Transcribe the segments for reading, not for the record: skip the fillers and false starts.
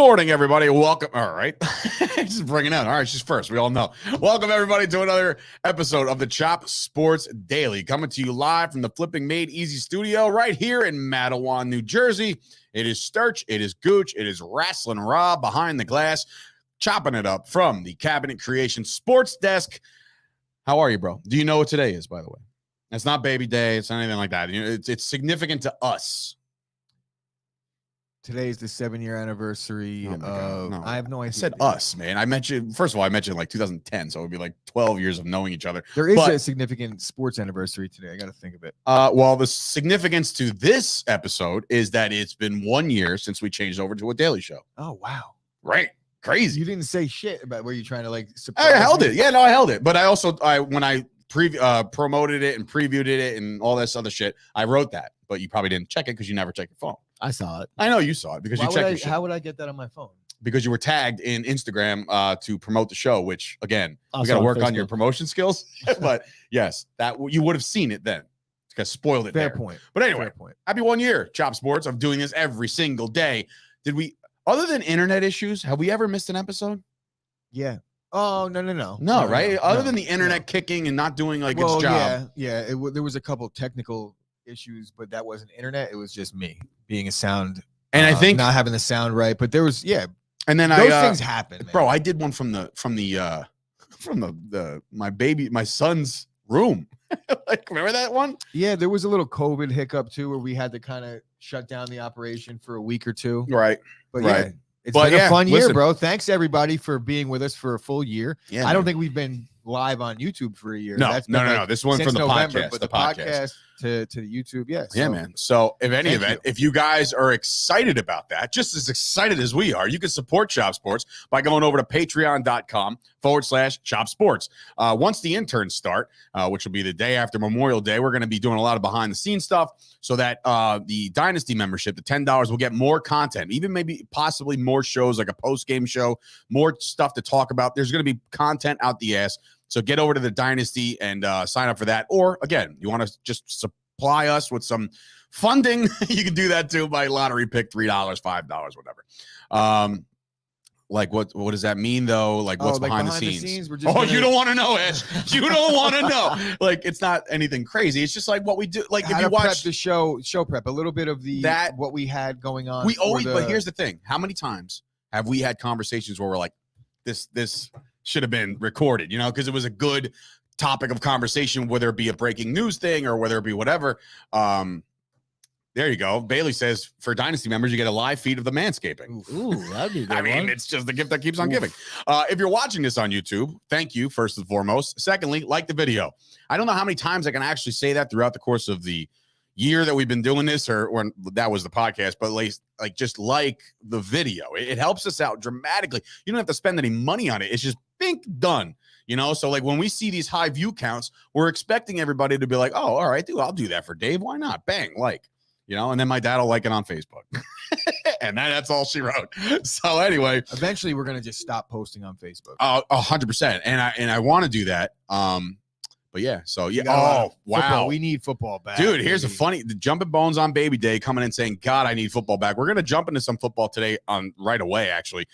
morning, everybody. Welcome. All right. Just bringing out. All right, she's first. We all know. Welcome, everybody, to another episode of the Chop Sports Daily, coming to you live from the Flipping Made Easy studio right here in Matawan, New Jersey. It is Sturch. It is Gooch. It is Wrestling Rob behind the glass, chopping it up from the Cabinet Creation Sports Desk. How are you, bro? Do you know what today is, by the way? It's not baby day. It's not anything like that. It's significant to us. Today is the 7-year anniversary of. No, I have no idea. I said us, man. I mentioned, first of all, I mentioned like 2010, so it would be like 12 years of knowing each other. There is a significant sports anniversary today. I got to think of it. Well, the significance to this episode is that it's been 1 year since we changed over to a daily show. Oh, wow. Right. Crazy. You didn't say shit about where you trying to like. I held it. Yeah, no, I held it. But I also, when I promoted it and previewed it and all this other shit, I wrote that. But you probably didn't check it because you never check your phone. I saw it. I know you saw it because you checked your shit. How would I get that on my phone? Because you were tagged in Instagram to promote the show, which again, we got to work on your promotion skills. But yes, that you would have seen it then. Because spoiled it. Fair point. But anyway, happy 1 year, Chop Sports, of doing this every single day. Did we, other than internet issues, have we ever missed an episode? Yeah. Oh, no. No, right? Other than the internet kicking and not doing like its job. Yeah. There was a couple technical issues, but that wasn't internet. It was just me being a sound, and I think not having the sound right. But there was, and then those things happen, man. Bro. I did one from my son's room. Like, remember that one? Yeah, there was a little COVID hiccup too, where we had to kind of shut down the operation for a week or two. Right, but right. Yeah, it's been a fun year, bro. Thanks everybody for being with us for a full year. Yeah, I don't think we've been live on YouTube for a year. No. This one from the November, podcast. But the podcast to YouTube, yes. Yeah, man. So, if any event, if you guys are excited about that, just as excited as we are, you can support Chop Sports by going over to patreon.com/Chop Sports. Once the interns start, which will be the day after Memorial Day, we're going to be doing a lot of behind the scenes stuff so that the Dynasty membership, the $10, will get more content, even maybe possibly more shows, like a post-game show, more stuff to talk about. There's going to be content out the ass. So get over to the Dynasty and sign up for that. Or, again, you want to just supply us with some funding, you can do that too by lottery pick, $3, $5, whatever. Like, what does that mean, though? Like, what's behind the scenes? You don't want to know, Ash. You don't want to know. Like, it's not anything crazy. It's just like what we do. Like, if you watch the show prep, a little bit of what we had going on. We always, but here's the thing. How many times have we had conversations where we're like, this should have been recorded, because it was a good topic of conversation, whether it be a breaking news thing or whether it be whatever. There you go. Bailey says for Dynasty members, you get a live feed of the manscaping. Ooh, that'd be good. It's just the gift that keeps on giving. If you're watching this on YouTube, thank you, first and foremost. Secondly, like the video. I don't know how many times I can actually say that throughout the course of the year that we've been doing this, or that was the podcast, but just like the video. It helps us out dramatically. You don't have to spend any money on it. It's just bink, done. So like when we see these high view counts, we're expecting everybody to be like, oh, all right, dude, I'll do that for Dave. Why not? Bang, and then my dad will like it on Facebook. And that's all she wrote. So anyway, eventually we're going to just stop posting on Facebook. 100%. And I want to do that. But yeah, so yeah. Oh, wow. Football. We need football back. Dude, here's the Jumping Bones on Baby Day coming in saying, God, I need football back. We're going to jump into some football today right away, actually,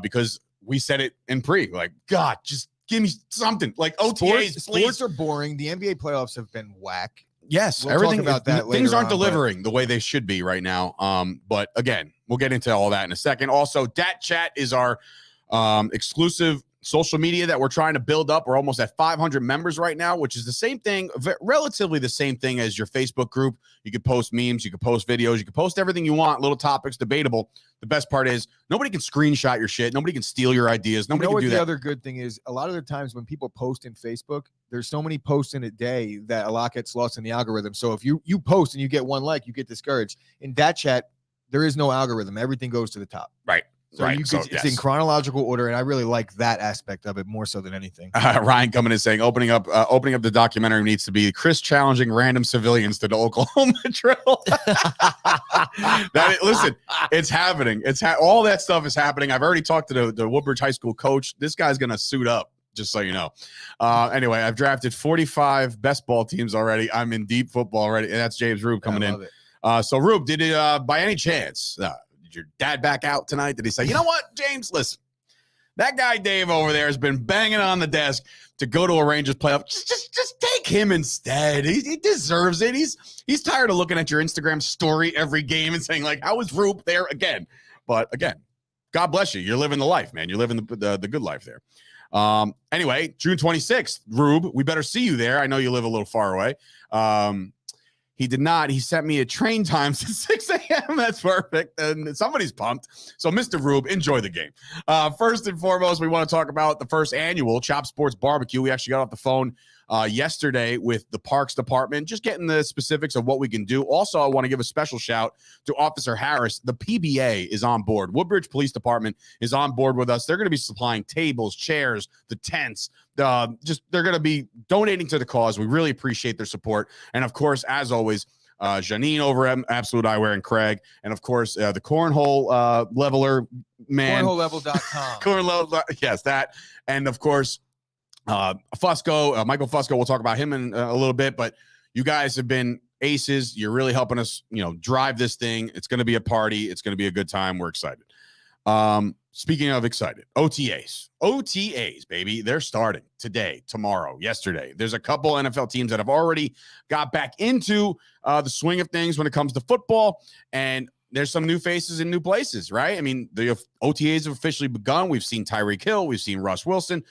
because we said it in like, God, just give me something. Like OTAs, sports are boring. The NBA playoffs have been whack. Yes, we'll talk about that things aren't later delivering the way they should be right now. But again, we'll get into all that in a second. Also, Dat Chat is our exclusive social media that we're trying to build up. We're almost at 500 members right now, which is the same thing, relatively the same thing as your Facebook group. You could post memes, you could post videos, you could post everything you want, little topics, debatable. The best part is nobody can screenshot your shit. Nobody can steal your ideas. Nobody can do that. The other good thing is a lot of the times when people post in Facebook, there's so many posts in a day that a lot gets lost in the algorithm. So if you post and you get one like, you get discouraged. In Dat Chat, there is no algorithm. Everything goes to the top. Right. So it's in chronological order, and I really like that aspect of it more so than anything. Ryan coming in saying opening up the documentary needs to be Chris challenging random civilians to the Oklahoma drill. Listen, it's happening. All that stuff is happening. I've already talked to the Woodbridge High School coach. This guy's gonna suit up, just so you know. Anyway, I've drafted 45 best ball teams already. I'm in deep football already, and that's James Rube coming in. So Rube, did it by any chance? Did your dad back out tonight? Did he say, you know what, James, listen, that guy Dave over there has been banging on the desk to go to a Rangers playoff. Just take him instead. He deserves it. He's tired of looking at your Instagram story every game and saying, like, how is Rube there again? But again, God bless you. You're living the life, man. You're living the good life there. Anyway, June 26th, Rube, we better see you there. I know you live a little far away. He did not. He sent me a train times at 6 a.m. That's perfect. And somebody's pumped. So, Mr. Rube, enjoy the game. First and foremost, we want to talk about the first annual Chop Sports Barbecue. We actually got off the phone yesterday with the Parks Department, just getting the specifics of what we can do. Also, I want to give a special shout to Officer Harris. The PBA is on board. Woodbridge Police Department is on board with us. They're going to be supplying tables, chairs, the tents. They're going to be donating to the cause. We really appreciate their support. And of course, as always, Janine over at Absolute Eyewear and Craig. And of course, the cornhole leveler man. Cornholelevel.com. Cornhole, yes, that. And of course, Fusco, Michael Fusco, we'll talk about him in a little bit, but you guys have been aces. You're really helping us, drive this thing. It's going to be a party. It's going to be a good time. We're excited. Speaking of excited, OTAs, baby, they're starting today, tomorrow, yesterday. There's a couple NFL teams that have already got back into the swing of things when it comes to football, and there's some new faces in new places, right? I mean, the OTAs have officially begun. We've seen Tyreek Hill. We've seen Russ Wilson.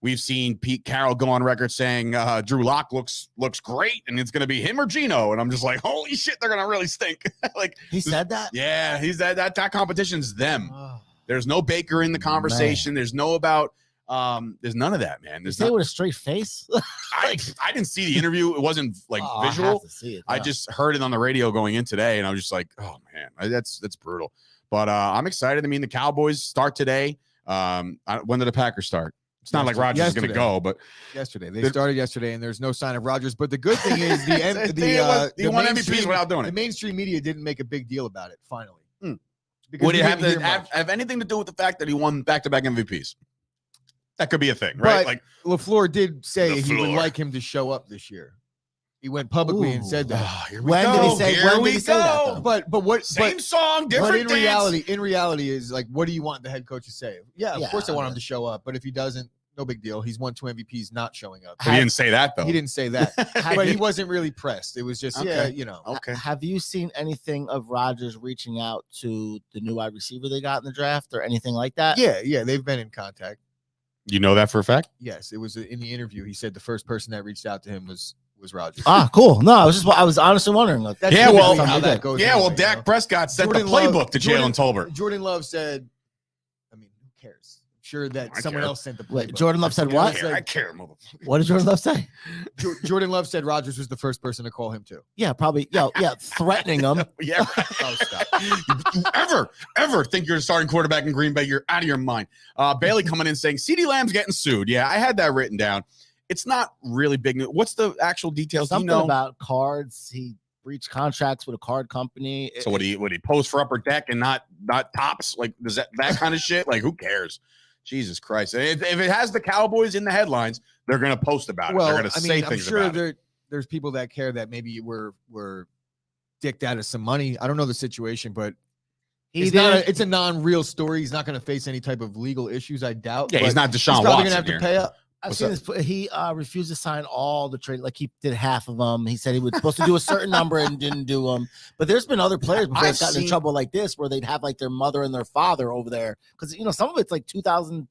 We've seen Pete Carroll go on record saying Drew Lock looks great, and it's going to be him or Geno. And I'm just like, holy shit, they're going to really stink. Like he said that? Yeah, he's that competition's them. Oh. There's no Baker in the conversation. Man. There's no about there's none of that, man. There's with a straight face. I didn't see the interview. It wasn't like visual. I have to see it, I just heard it on the radio going in today, and I was just like, oh man, that's brutal. But I'm excited. I mean, the Cowboys start today. When did the Packers start? It's not like Rodgers is going to go, but yesterday they started yesterday, and there's no sign of Rodgers. But the good thing is he won MVPs without doing it. The mainstream media didn't make a big deal about it. Finally, would it have anything to do with the fact that he won back-to-back MVPs? That could be a thing, right? But like LaFleur did say he would like him to show up this year. He went publicly and said that. When did he say that? But what? Same song, different. But in reality, is like, what do you want the head coach to say? Yeah, of course I want him to show up. But if he doesn't, no big deal. He's won 2 MVPs not showing up. He didn't say that though. He didn't say that. But he wasn't really pressed. It was just Okay. Have you seen anything of Rodgers reaching out to the new wide receiver they got in the draft or anything like that? Yeah, they've been in contact. You know that for a fact? Yes, it was in the interview. He said the first person that reached out to him was Rodgers. Cool. No, I was honestly wondering. Like, how that goes. Yeah, Dak Prescott sent the playbook to Jalen Tolbert. Jordan Love said, I mean, who cares? I'm sure that someone else sent the playbook. Wait, Jordan Love said what? I care, motherfucker. What did Jordan Love say? Jordan Love said Rodgers was the first person to call him too. Yeah, probably. Yeah, threatening him. Yeah. Oh, stop. You ever think you're a starting quarterback in Green Bay? You're out of your mind. Bailey coming in saying CeeDee Lamb's getting sued. Yeah, I had that written down. It's not really big news. What's the actual details? Something about cards. He breached contracts with a card company. So would he pose for Upper Deck and not Tops? Like, does that kind of shit? Like, who cares? Jesus Christ! If it has the Cowboys in the headlines, they're going to post about it. They're going to say things about it. There's people that care that maybe we're dicked out of some money. I don't know the situation, but it's a non-real story. He's not going to face any type of legal issues, I doubt. Yeah, he's not Deshaun He's probably Watson going to have to pay up. I've seen this. He refused to sign all the trade. Like he did half of them. He said he was supposed to do a certain number and didn't do them. But there's been other players before they've gotten in trouble like this, where they'd have like their mother and their father over there, because some of it's like 2,000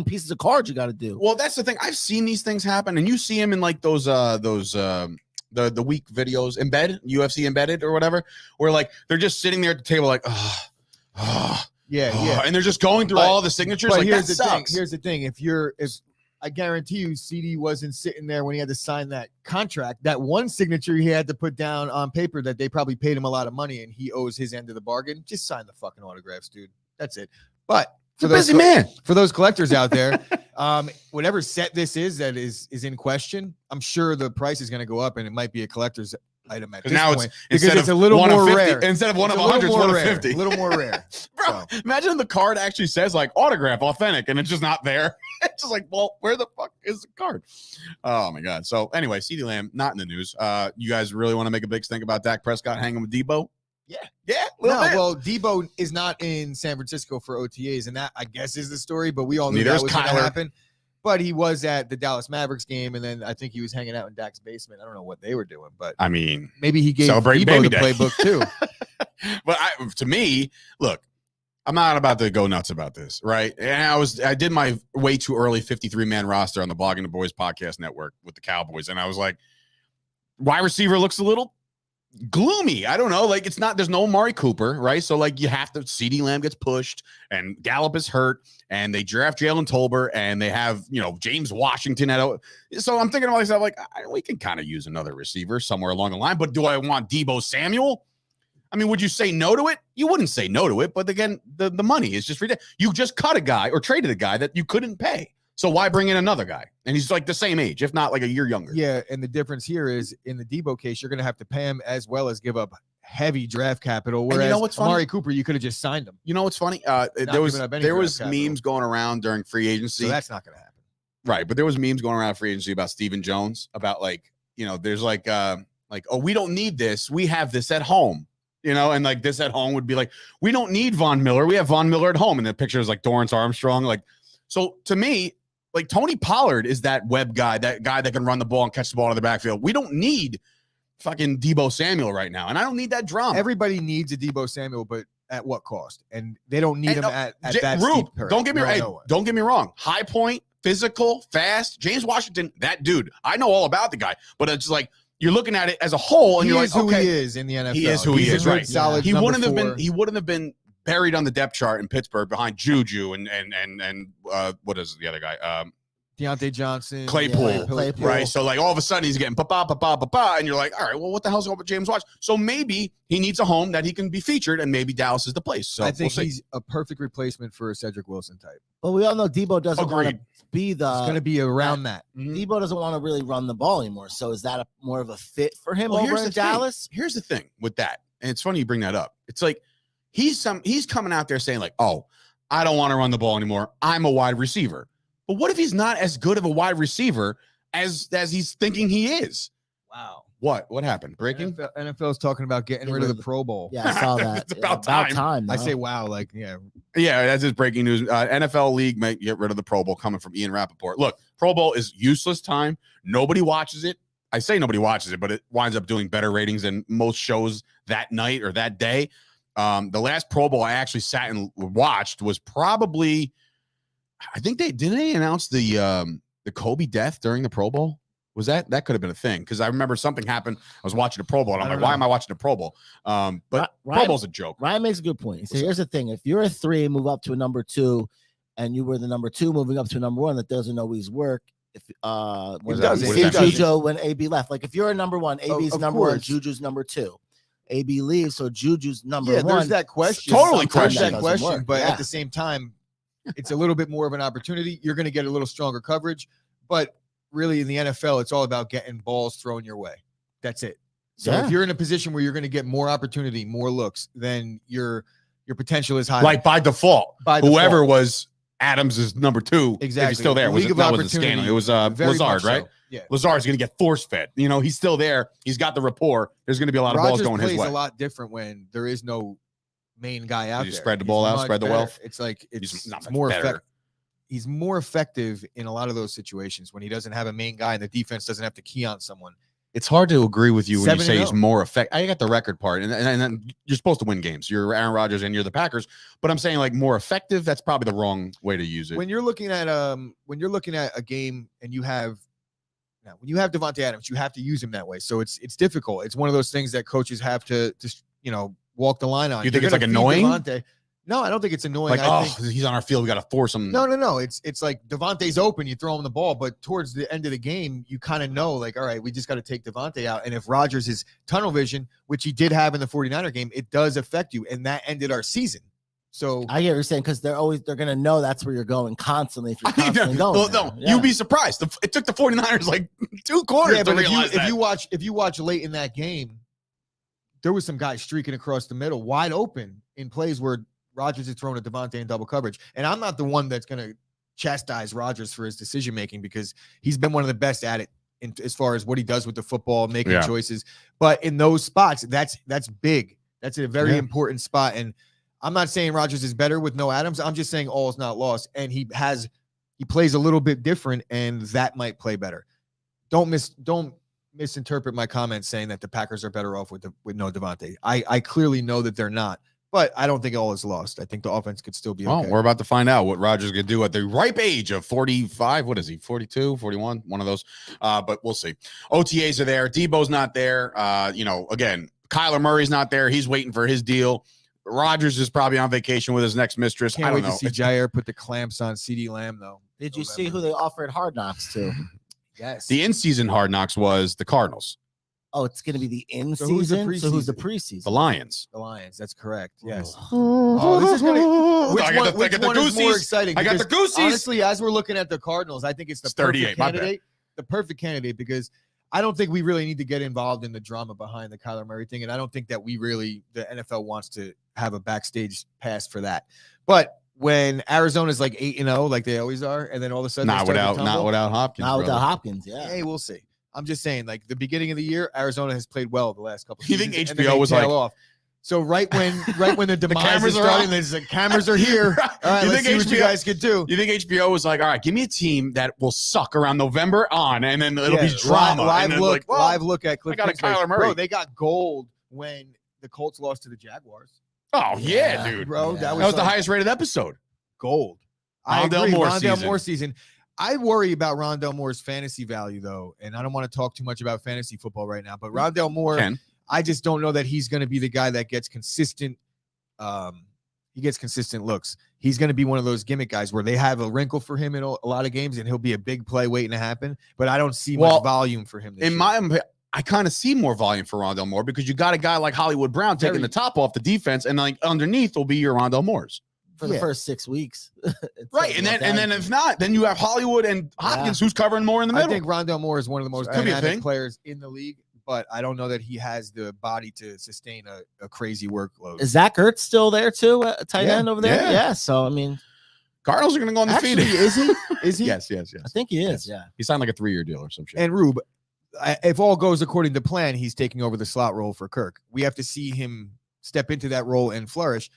pieces of cards you got to do. Well, that's the thing. I've seen these things happen, and you see them in like those the week videos, UFC embedded or whatever, where like they're just sitting there at the table like, yeah, and they're just going through all the signatures. But like, here's the thing. Here's the thing. If I guarantee you, CD wasn't sitting there when he had to sign that contract. That one signature he had to put down on paper that they probably paid him a lot of money and he owes his end of the bargain. Just sign the fucking autographs, dude. That's it. But for those busy man, for those collectors out there, whatever set this is that is in question, I'm sure the price is going to go up and it might be a collector's item at this point, because it's a little more rare. Instead of one of 100, one of 50. A little more rare. Bro, imagine the card actually says like autograph authentic and it's just not there. It's just like, well, where the fuck is the card? Oh my God. So anyway, CeeDee Lamb not in the news. You guys really want to make a big stink about Dak Prescott hanging with Debo? Yeah, a little No, bit. well, Debo is not in San Francisco for OTAs, and that I guess is the story. But we all knew Neither that is was going to Kyler. happen. But he was at the Dallas Mavericks game, and then I think he was hanging out in Dak's basement. I don't know what they were doing, but I mean, maybe he gave celebrate Debo baby the day. playbook too. But to me, look, I'm not about to go nuts about this, right? And I did my way too early 53-man roster on the Blogging the Boys podcast network with the Cowboys, and I was like, wide receiver looks a little gloomy. I don't know. Like, it's not, there's no Amari Cooper, right? So, like, you have to, CeeDee Lamb gets pushed, and Gallup is hurt, and they draft Jalen Tolbert, and they have, James Washington so I'm thinking to myself, like, we can kind of use another receiver somewhere along the line, but do I want Debo Samuel? I mean, would you say no to it? You wouldn't say no to it, but again, the money is just ridiculous. You just cut a guy or traded a guy that you couldn't pay. So why bring in another guy? And he's like the same age, if not like a year younger. Yeah, and the difference here is in the Debo case, you're going to have to pay him as well as give up heavy draft capital. Whereas what's funny? Amari Cooper, you could have just signed him. You know what's funny? There was memes going around during free agency. So that's not going to happen. Right, but there was memes going around free agency about Stephen Jones, about there's oh, we don't need this. We have this at home. And like this at home would be like, we don't need Von Miller. We have Von Miller at home. And the picture is like Dorrance Armstrong. Like, so to me, like Tony Pollard is that web guy, that guy that can run the ball and catch the ball out of the backfield. We don't need fucking Debo Samuel right now. And I don't need that drama. Everybody needs a Debo Samuel, but at what cost? And they don't need him at that Rube, steep. don't get me wrong. High point, physical, fast. James Washington, that dude. I know all about the guy, but it's like, you're looking at it as a whole, and you're like, who okay, he is in the NFL. He is who he is, right? Solid. He wouldn't have been buried on the depth chart in Pittsburgh behind Juju and what is the other guy? Deontay Johnson, Claypool, right? So like all of a sudden he's getting and you're like, all right, well, what the hell's going with James Washington? So maybe he needs a home that he can be featured, and maybe Dallas is the place. So I think he's a perfect replacement for a Cedric Wilson type. But we all know Debo doesn't want to be It's going to be around that. Debo doesn't want to really run the ball anymore. So is that more of a fit for him over in Dallas? Here's the thing with that, and it's funny you bring that up. It's like he's coming out there saying like, oh, I don't want to run the ball anymore. I'm a wide receiver. But what if he's not as good of a wide receiver as he's thinking he is? Wow. What happened? Breaking? NFL's talking about getting rid of the Pro Bowl. Yeah, I saw that. It's about time. I say wow, like, yeah. Yeah, that's just breaking news. NFL League may get rid of the Pro Bowl, coming from Ian Rappaport. Look, Pro Bowl is useless time. Nobody watches it. I say nobody watches it, but it winds up doing better ratings than most shows that night or that day. The last Pro Bowl I actually sat and watched was probably, I think they announce the Kobe death during the Pro Bowl. Was that could have been a thing? Because I remember something happened. I was watching a Pro Bowl, and I'm like, why am I watching a Pro Bowl? But Ryan, Pro Bowl's a joke. Ryan makes a good point. So here's the thing: if you're a 3, move up to a number 2, and you were the number 2 moving up to a number 1, that doesn't always work. If Juju when AB left, like if you're a number 1, AB's number 1, Juju's number 2. AB leaves, so Juju's number 1. There's that question. Totally question. That question, but at the same time, it's a little bit more of an opportunity. You're going to get a little stronger coverage, but really in the NFL, it's all about getting balls thrown your way. That's it. So if you're in a position where you're going to get more opportunity, more looks, then your potential is high. Like by default, whoever was Adams is number 2. Exactly. If he's still there. That was a scandal. It was Lazard, right? So. Yeah. Lazard's going to get force fed. He's still there. He's got the rapport. There's going to be a lot of balls going his way. Plays a lot different when there is no main guy out there. Spread the ball out, spread the wealth. It's like it's more effective. He's more effective in a lot of those situations when he doesn't have a main guy and the defense doesn't have to key on someone. It's hard to agree with you when you say he's 7-0. more effective. I got the record part, and then you're supposed to win games. You're Aaron Rodgers and you're the Packers, but I'm saying like more effective. That's probably the wrong way to use it. When you're looking at a game and you have Devontae Adams, you have to use him that way. So it's difficult. It's one of those things that coaches have to walk the line on. You think it's like annoying? Devontae. No, I don't think it's annoying. Like, he's on our field. We got to force him. No. It's like Devontae's open. You throw him the ball, but towards the end of the game, you kind of know, like, all right, we just got to take Devontae out. And if Rodgers is tunnel vision, which he did have in the 49er game, it does affect you. And that ended our season. So I get what you're saying, because they're going to know that's where you're going constantly. If you're constantly going. No, you'd be surprised. It took the 49ers like 2 quarters to realize that. If you watch late in that game, there was some guy streaking across the middle, wide open in plays where Rodgers is throwing a Devontae in double coverage. And I'm not the one that's going to chastise Rodgers for his decision-making, because he's been one of the best at it as far as what he does with the football, making choices. But in those spots, that's big. That's a very important spot. And I'm not saying Rodgers is better with no Adams. I'm just saying all is not lost. And he plays a little bit different, and that might play better. Don't misinterpret my comments saying that the Packers are better off with no Devontae. I clearly know that they're not, but I don't think all is lost. I think the offense could still be okay. Well, we're about to find out what Rodgers could do at the ripe age of 45. What is he? 42, 41, one of those. But we'll see. OTAs are there. Debo's not there. Again, Kyler Murray's not there. He's waiting for his deal. Rodgers is probably on vacation with his next mistress. Can't I don't wait know. to see Jair put the clamps on CeeDee Lamb, though. Did you see who they offered Hard Knocks to? Yes. The in-season Hard Knocks was the Cardinals. Oh, it's going to be the in-season? So who's the preseason? The Lions. The Lions. That's correct. Yes. Oh, this is going to. Which one is more goosies. exciting? I got the Because goosies. honestly, as we're looking at the Cardinals, I think it's the perfect candidate. The perfect candidate, because I don't think we really need to get involved in the drama behind the Kyler Murray thing, and I don't think that the NFL wants to have a backstage pass for that. But when Arizona's like 8-0, like they always are, and then all of a sudden not without Hopkins. Not without Hopkins, yeah. Hey, we'll see. I'm just saying, like the beginning of the year, Arizona has played well the last couple of You seasons. think and then HBO they was tail like off. So right when the demise cameras is are starting, on. there's the cameras are here. All right, You let's think see what you guys could do. You think HBO was like, all right, give me a team that will suck around November on, and then it'll be drama. Live and look, live look at Cliff. I got a Kingsbury. Kyler Murray. Bro, they got gold when the Colts lost to the Jaguars. Oh yeah, dude, bro, Yeah. that was the like highest rated episode. gold. Rondell Moore Rondell season. Moore season. I worry about Rondell Moore's fantasy value, though, and I don't want to talk too much about fantasy football right now. But Rondell Moore, I just don't know that he's going to be the guy that gets consistent. He gets consistent looks. He's going to be one of those gimmick guys where they have a wrinkle for him in a lot of games, and he'll be a big play waiting to happen. But I don't see much volume for him. I kind of see more volume for Rondell Moore because you got a guy like Hollywood Brown taking the top off the defense, and like underneath will be your Rondell Moores. For the first 6 weeks. Right. And then if not, then you have Hollywood and Hopkins who's covering more in the middle. I think Rondell Moore is one of the most dynamic players in the league, but I don't know that he has the body to sustain a crazy workload. Is Zach Ertz still there too? Tight end over there? Yeah. So, I mean, Cardinals are going to go on the feed. Is he? Is he? Yes. I think he is. Yeah. He signed like a 3-year deal or some shit. And Rube, if all goes according to plan, he's taking over the slot role for Kirk. We have to see him step into that role and flourish.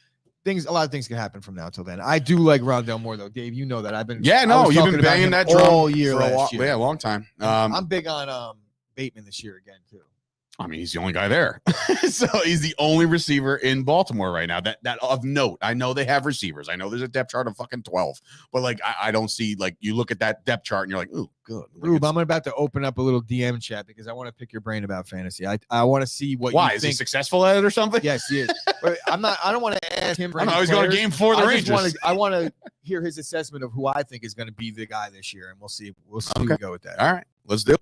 A lot of things can happen from now till then. I do like Rondell Moore, though. Dave, you know that I've been. You've been banging that drum all year for last year. Yeah, a long time. I'm big on Bateman this year again too. I mean, he's the only guy there. So he's the only receiver in Baltimore right now that of note. I know they have receivers. I know there's a depth chart of fucking 12, but like I don't see, like, you look at that depth chart and you're like, oh, good. Rube, I'm about to open up a little DM chat because I want to pick your brain about fantasy. I want to see what. Why you is think. he successful at it or something? Yes, he is. But I don't want to ask him. I know he's going to game 4 of the Rangers. I want to hear his assessment of who I think is going to be the guy this year, and we'll see. We'll see. Okay. We go with that. All right, let's do it.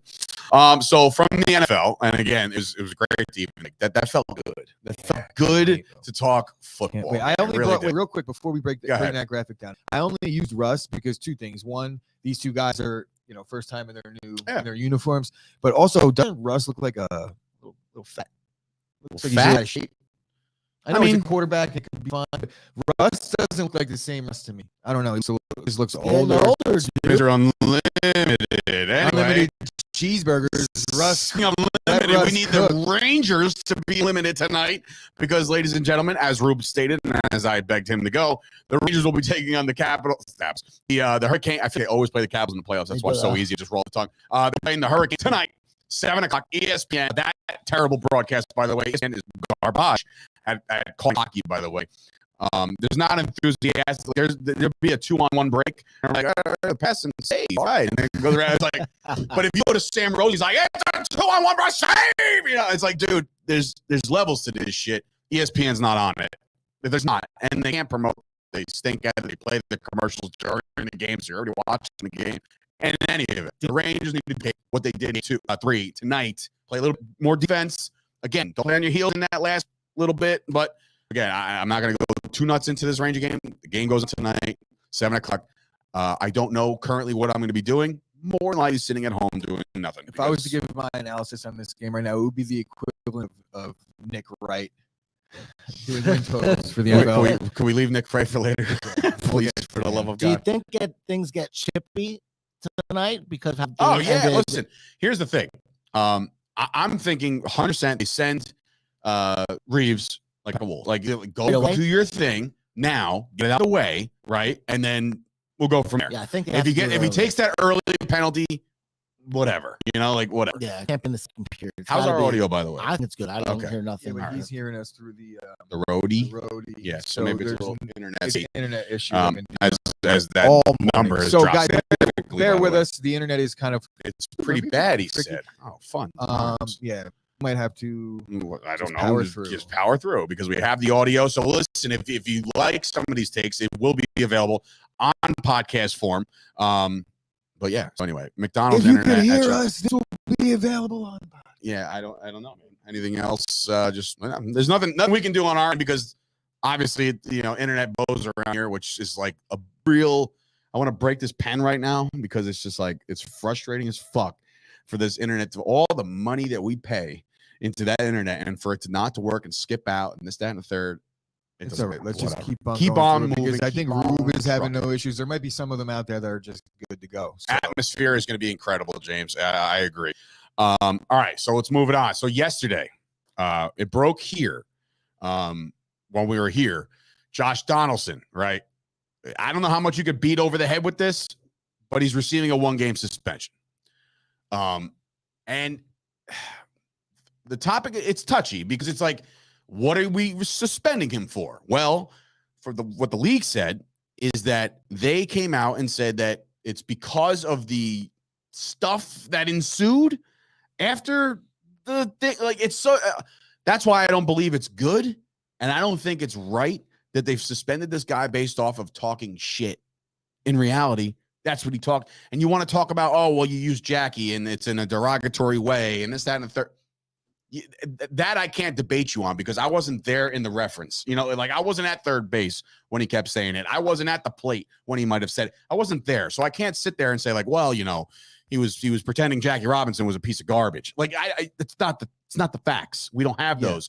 So from the NFL, and again, it was great to even that felt good. That felt good to talk football. Wait, I only real quick before we bring that graphic down. I only used Russ because 2 things. One, these 2 guys are first time in their uniforms, but also doesn't Russ look like a little fat? Looks like he's out of shape. I mean, he's a quarterback. It could be fine. But Russ doesn't look like the same Russ to me. I don't know. He just looks older. These are unlimited. Anyway. Unlimited cheeseburgers. Russ. Unlimited. We need the Rangers to be limited tonight because, ladies and gentlemen, as Rube stated, and as I begged him to go, the Rangers will be taking on the Capitals. The Hurricane. I feel they always play the Capitals in the playoffs. That's why it's so easy to just roll the tongue. They're playing the Hurricane tonight, 7:00 ESPN. That terrible broadcast, by the way, ESPN is garbage at calling hockey, by the way. There's not enthusiastic. There'll be a 2-on-1 break. And I'm like, pass and save. All right. And then goes around. It's like, but if you go to Sam Rose, he's like, it's a 2-on-1 break, save. It's like, dude, there's levels to this shit. ESPN's not on it. There's not. And they can't promote. They stink at it. They play the commercials during the game. So you're already watching the game. And in any of it, the Rangers need to pay what they did in 3 tonight. Play a little more defense. Again, don't play on your heels in that last little bit, but again, I'm not going to go too nuts into this Ranger game. The game goes tonight, 7:00. I don't know currently what I'm going to be doing. More than likely sitting at home doing nothing. If I was to give my analysis on this game right now, it would be the equivalent of Nick Wright doing win totals for the NFL. Can we leave Nick Wright for later? Please, for the love of God. Do you think things get chippy tonight because of listen, here's the thing. I'm thinking 100% they send Reeves like a wolf. Like go do your thing now, get it out of the way, right? And then we'll go from there. Yeah, I think if he takes that early penalty, whatever, like whatever. Yeah, can't be in the computer. How's our audio, by the way? I think it's good. I don't hear nothing. Yeah, but he's hearing us through the roadie. Yeah, so maybe it's a little internet issue. As that all number is so dropped guys, bear with us. The internet is kind of pretty bad. He said, "Oh, fun." Yeah, might have to. I don't know. Just power through because we have the audio. So listen, if you like some of these takes, it will be available on podcast form. But yeah. So anyway, McDonald's if you internet. Can hear us. This will be available on. Yeah, I don't know, man. Anything else? There's nothing we can do on our end because obviously, internet blows around here, which is like a real. I want to break this pen right now because it's just like it's frustrating as fuck for this internet to all the money that we pay into that internet and for it to not to work and skip out and this, that, and the third. It's all right. Let's just keep on moving. Because I think Rube is having no issues. There might be some of them out there that are just good to go. So. Atmosphere is going to be incredible, James. I agree. All right, so let's move it on. So yesterday, it broke here when we were here. Josh Donaldson, right? I don't know how much you could beat over the head with this, but he's receiving a 1-game suspension. And the topic, it's touchy because it's like, what are we suspending him for? Well, what the league said is that they came out and said that it's because of the stuff that ensued after the thing. Like it's so that's why I don't believe it's good, and I don't think it's right that they've suspended this guy based off of talking shit. In reality, that's what he talked. And you want to talk about, oh, well, you use Jackie and it's in a derogatory way and this, that, and the third. That I can't debate you on because I wasn't there in the reference. Like I wasn't at third base when he kept saying it. I wasn't at the plate when he might have said it. I wasn't there. So I can't sit there and say like, well, he was pretending Jackie Robinson was a piece of garbage. Like it's not the facts. We don't have those.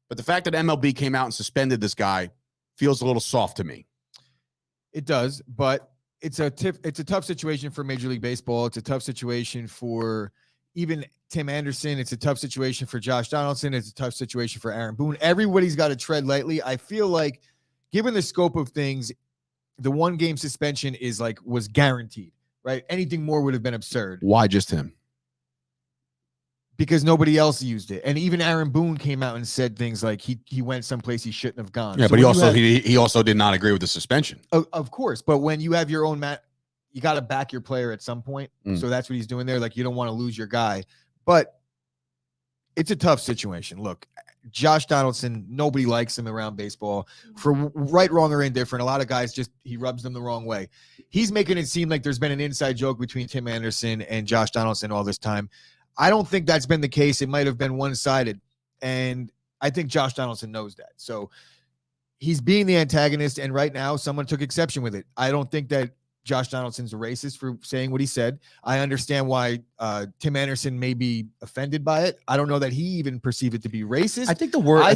But the fact that MLB came out and suspended this guy feels a little soft to me. It does, but it's a tough situation for Major League Baseball. It's a tough situation for even Tim Anderson. It's a tough situation for Josh Donaldson. It's a tough situation for Aaron Boone. Everybody's got to tread lightly. I feel like given the scope of things, the 1-game suspension was guaranteed, right? Anything more would have been absurd. Why just him? Because nobody else used it. And even Aaron Boone came out and said things like he went someplace he shouldn't have gone. Yeah, so but he also did not agree with the suspension. Of course. But when you have your own you got to back your player at some point. So that's what he's doing there. Like you don't want to lose your guy. But it's a tough situation. Look, Josh Donaldson, nobody likes him around baseball for right, wrong, or indifferent. A lot of guys he rubs them the wrong way. He's making it seem like there's been an inside joke between Tim Anderson and Josh Donaldson all this time. I don't think that's been the case. It might have been one-sided. And I think Josh Donaldson knows that. So he's being the antagonist. And right now someone took exception with it. I don't think that Josh Donaldson's a racist for saying what he said. I understand why Tim Anderson may be offended by it. I don't know that he even perceived it to be racist. I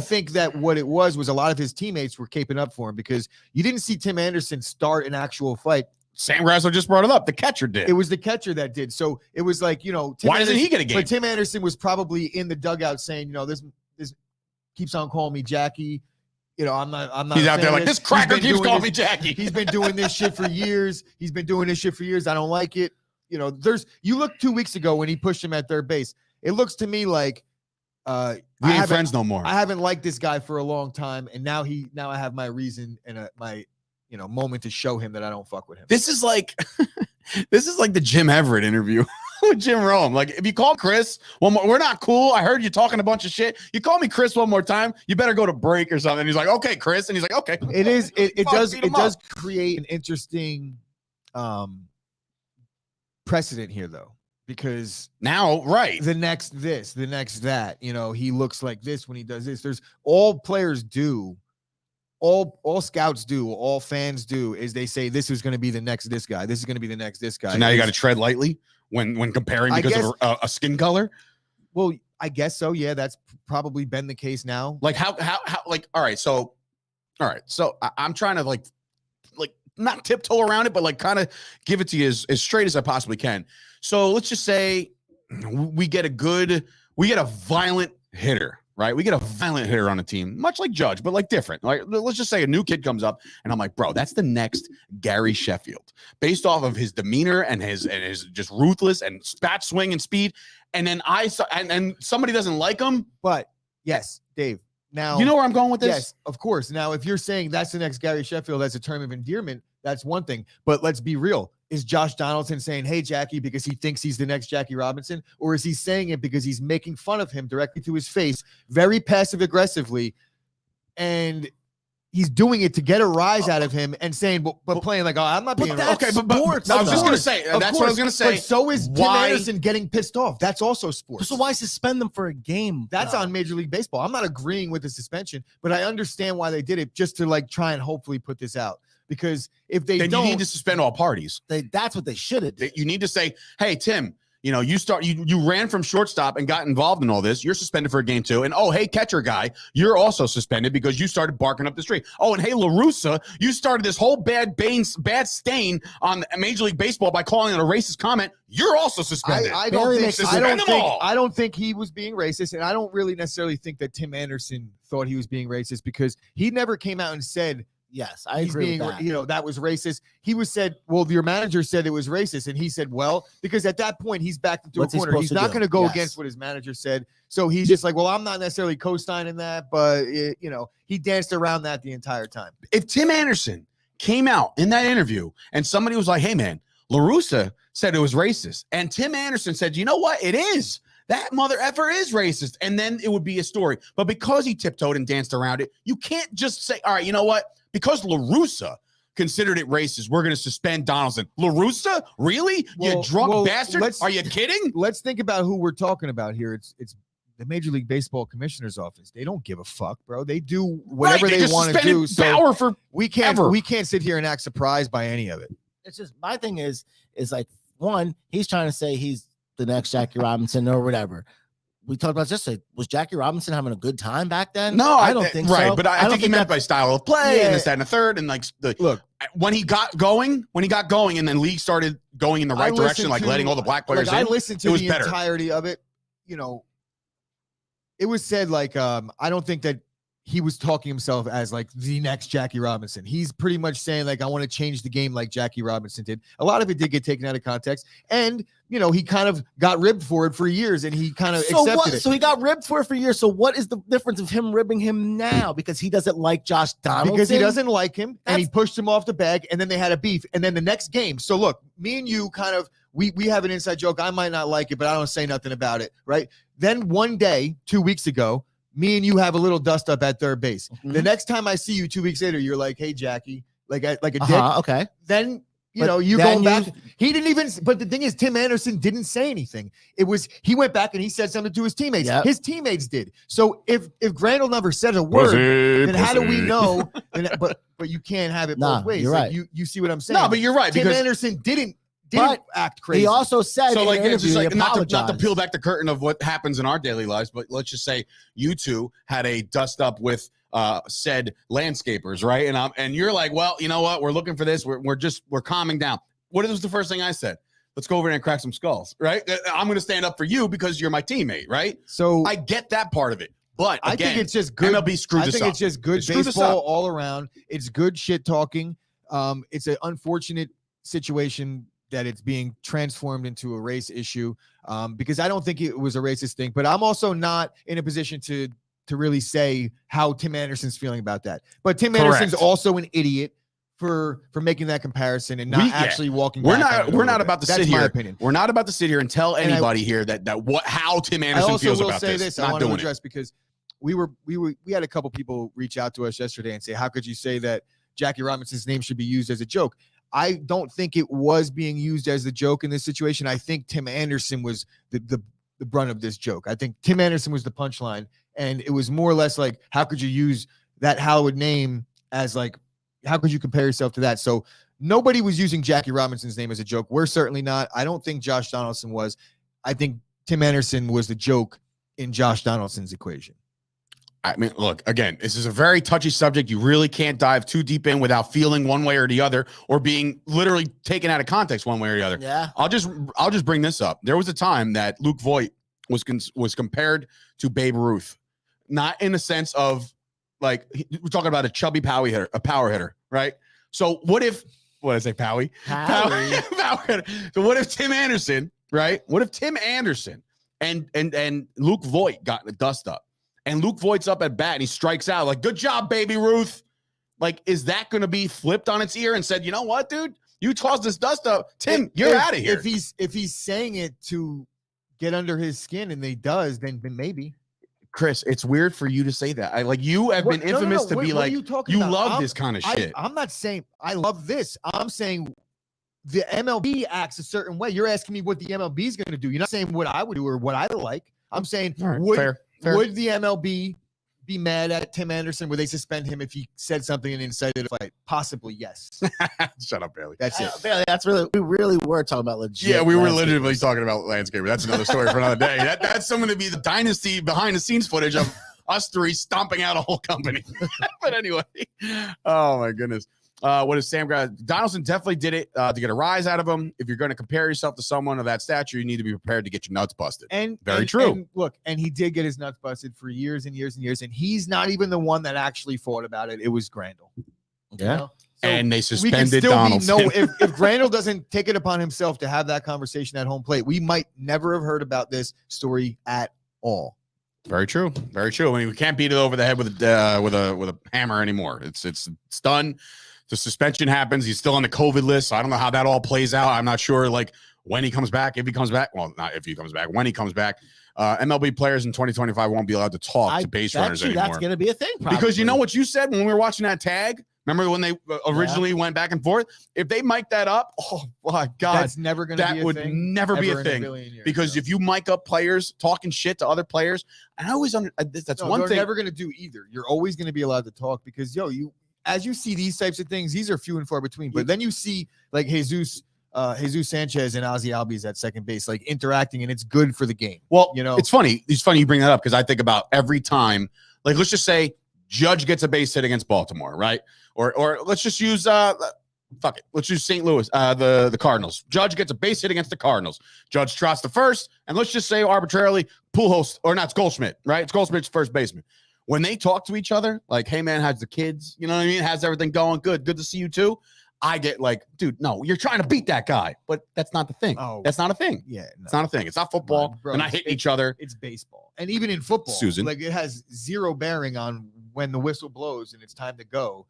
think that what it was a lot of his teammates were caping up for him because you didn't see Tim Anderson start an actual fight. Sam Grasso just brought it up. The catcher did. It was the catcher that did. So it was like, why doesn't he get a game? But Tim Anderson was probably in the dugout saying, this keeps on calling me Jackie. I'm not. He's out there like this cracker keeps calling me Jackie. He's been doing this shit for years. I don't like it. You look 2 weeks ago when he pushed him at third base. It looks to me like we ain't friends no more. I haven't liked this guy for a long time, and now I have my reason and my moment to show him that I don't fuck with him. This is like the Jim Everett interview with Jim Rome. Like, if you call Chris one more, we're not cool. I heard you talking a bunch of shit. You call me Chris one more time, you better go to break or something. He's like, okay, Chris, and he's like, okay. It does create an interesting precedent here, though, because now, right, the next that, he looks like this when he does this. There's all players do. All scouts do, all fans do, is they say this is going to be the next this guy. This is going to be the next this guy. So now you got to tread lightly when comparing because of a skin color. Well, I guess so. Yeah, that's probably been the case now. Like how like all right. So I'm trying to like not tiptoe around it, but like kind of give it to you as straight as I possibly can. So let's just say we get a violent hitter. right? We get a violent hitter on a team, much like Judge, but like different. Like, let's just say a new kid comes up, and I'm like, bro, that's the next Gary Sheffield, based off of his demeanor and his just ruthless and bat swing and speed. And then I saw, and somebody doesn't like him. But yes, Dave. Now you know where I'm going with this? Yes, of course. Now, if you're saying that's the next Gary Sheffield as a term of endearment, that's one thing. But let's be real. Is Josh Donaldson saying, hey, Jackie, because he thinks he's the next Jackie Robinson? Or is he saying it because he's making fun of him directly to his face, very passive aggressively? And he's doing it to get a rise out of him and saying, but playing like, oh, I'm not being that's okay. But I was just going to say, that's what I was going to say. But so is Tim Anderson getting pissed off. That's also sports. So why suspend them for a game? That's on Major League Baseball. I'm not agreeing with the suspension, but I understand why they did it, just to like try and hopefully put this out. Because if they then don't, you need to suspend all parties. That's what they should have did. You need to say, hey, Tim, you know, you ran from shortstop and got involved in all this. You're suspended for a game 2. And oh, hey, catcher guy, you're also suspended because you started barking up the street. Oh, and hey, La Russa, you started this whole bad stain on Major League Baseball by calling it a racist comment. You're also suspended. I don't think he was being racist, and I don't really necessarily think that Tim Anderson thought he was being racist, because he never came out and said, yes, I agree with that. You know, that was racist. He was said, well, your manager said it was racist. And he said, well, because at that point he's backed into a corner. He's not going to go against what his manager said. So he's just like, well, I'm not necessarily co-signing that, but he danced around that the entire time. If Tim Anderson came out in that interview and somebody was like, hey man, La Russa said it was racist, and Tim Anderson said, you know what? It is. That mother effer is racist. And then it would be a story. But because he tiptoed and danced around it, you can't just say, all right, you know what? Because La Russa considered it racist, we're going to suspend Donaldson. La Russa? Really? You drunk bastard? Are you kidding? Let's think about who we're talking about here. It's the Major League Baseball Commissioner's Office. They don't give a fuck, bro. They do whatever they want to do. So we can't sit here and act surprised by any of it. It's just, my thing is like, one, he's trying to say he's the next Jackie Robinson or whatever. We talked about this. Was Jackie Robinson having a good time back then? No, I don't think so. Right, but I think he meant by style of play and this, that, and the third. And like, look, when he got going, and then league started going in the right direction, like letting all the black players in. I listened to the entirety of it. You know, it was said like, I don't think that he was talking himself as like the next Jackie Robinson. He's pretty much saying like, I want to change the game like Jackie Robinson did. A lot of it did get taken out of context, and he kind of got ribbed for it for years, and he kind of accepted it. So he got ribbed for it for years. So what is the difference of him ribbing him now? Because he doesn't like Josh Donaldson? Because he doesn't like him, and he pushed him off the bag, and then they had a beef, and then the next game. So look, me and you kind of, we have an inside joke. I might not like it, but I don't say nothing about it, right? Then one day, 2 weeks ago, me and you have a little dust up at third base. Mm-hmm. The next time I see you 2 weeks later, you're like, hey, Jackie, like a dick. Okay. Then, you go back. He didn't even, but the thing is, Tim Anderson didn't say anything. He went back and he said something to his teammates. Yep. His teammates did. So if Grandel never said a word, then how do we know? But you can't have it both ways. You're right. You see what I'm saying? No, but you're right. Tim Anderson didn't act crazy. He also said, so like, it's just like not to peel back the curtain of what happens in our daily lives, but let's just say you two had a dust up with said landscapers, right? And you're like, well, you know what? We're looking for this. We're calming down. What was the first thing I said? Let's go over there and crack some skulls, right? I'm going to stand up for you because you're my teammate, right? So I get that part of it. But again, I think it's just good. MLB screwed us up. I think it's just good baseball all around. It's good shit talking. It's an unfortunate situation that it's being transformed into a race issue, because I don't think it was a racist thing, but I'm also not in a position to really say how Tim Anderson's feeling about that. But Tim Anderson's also an idiot for making that comparison and not actually walking. We're not about to sit here. My opinion. We're not about to sit here and tell anybody here how Tim Anderson feels about this. I want to address because we had a couple people reach out to us yesterday and say, how could you say that Jackie Robinson's name should be used as a joke? I don't think it was being used as the joke in this situation. I think Tim Anderson was the brunt of this joke. I think Tim Anderson was the punchline, and it was more or less like, how could you use that Howard name as like, how could you compare yourself to that? So nobody was using Jackie Robinson's name as a joke. We're certainly not. I don't think Josh Donaldson was. I think Tim Anderson was the joke in Josh Donaldson's equation. I mean, look, again, this is a very touchy subject. You really can't dive too deep in without feeling one way or the other, or being literally taken out of context one way or the other. Yeah. I'll just bring this up. There was a time that Luke Voigt was compared to Babe Ruth. not in the sense of like we're talking about a chubby power hitter, right? So what if what did I say, Powie? Power hitter. So what if Tim Anderson, right? What if Tim Anderson and Luke Voigt got the dust up, and Luke Voigt's up at bat and he strikes out like, good job, baby Ruth. Like, is that going to be flipped on its ear and said, you know what, dude? You tossed this dust up. Tim, you're out of here. If he's saying it to get under his skin and they does, then maybe. Chris, it's weird for you to say that. You have been infamous to be like, you love this kind of shit. I'm not saying I love this. I'm saying the MLB acts a certain way. You're asking me what the MLB is going to do. You're not saying what I would do or what I like. I'm saying, fair. Would the MLB be mad at Tim Anderson? Would they suspend him if he said something and incited a fight? Possibly, yes. Shut up, Bailey. That's it. Bailey, we really were talking about legit. Yeah, we were literally talking about landscaper. That's another story for another day. That's someone to be the dynasty behind the scenes footage of us three stomping out a whole company. But anyway, oh my goodness. What is Sam Grad? Donaldson definitely did it to get a rise out of him. If you're going to compare yourself to someone of that stature, you need to be prepared to get your nuts busted. Very true. And he did get his nuts busted for years and years and years. And he's not even the one that actually fought about it. It was Grandel. Yeah. So and they suspended Donaldson. If Grandel doesn't take it upon himself to have that conversation at home plate, we might never have heard about this story at all. Very true. Very true. I mean, we can't beat it over the head with a hammer anymore. It's done. The suspension happens. He's still on the COVID list. So I don't know how that all plays out. I'm not sure, like, when he comes back, if he comes back. Well, not if he comes back, when he comes back. MLB players in 2025 won't be allowed to talk to base runners anymore. That's going to be a thing, probably. Because you know what you said when we were watching that tag? Remember when they originally went back and forth? If they mic that up, oh, my God. That's never going to be a thing. That would never be a thing. Because if you mic up players talking shit to other players, and I always that's one thing. They're never going to do either. You're always going to be allowed to talk because, as you see these types of things, these are few and far between. But then you see like Jesus Sanchez and Ozzy Albies at second base, like interacting, and it's good for the game. Well, it's funny. It's funny you bring that up because I think about every time, like, let's just say Judge gets a base hit against Baltimore, right? Or let's just use fuck it. Let's use St. Louis, the Cardinals. Judge gets a base hit against the Cardinals. Judge trots the first, and let's just say arbitrarily Pujols, or not, it's Goldschmidt, right? It's Goldschmidt's first baseman. When they talk to each other, like, hey, man, how's the kids? You know what I mean? How's everything going? Good to see you too. I get like, dude, no, you're trying to beat that guy, but that's not the thing. Oh, that's not a thing. Yeah, it's not a thing. It's not football. Bro, they're not hitting each other. It's baseball. And even in football, Susan, like, it has zero bearing on when the whistle blows and it's time to go.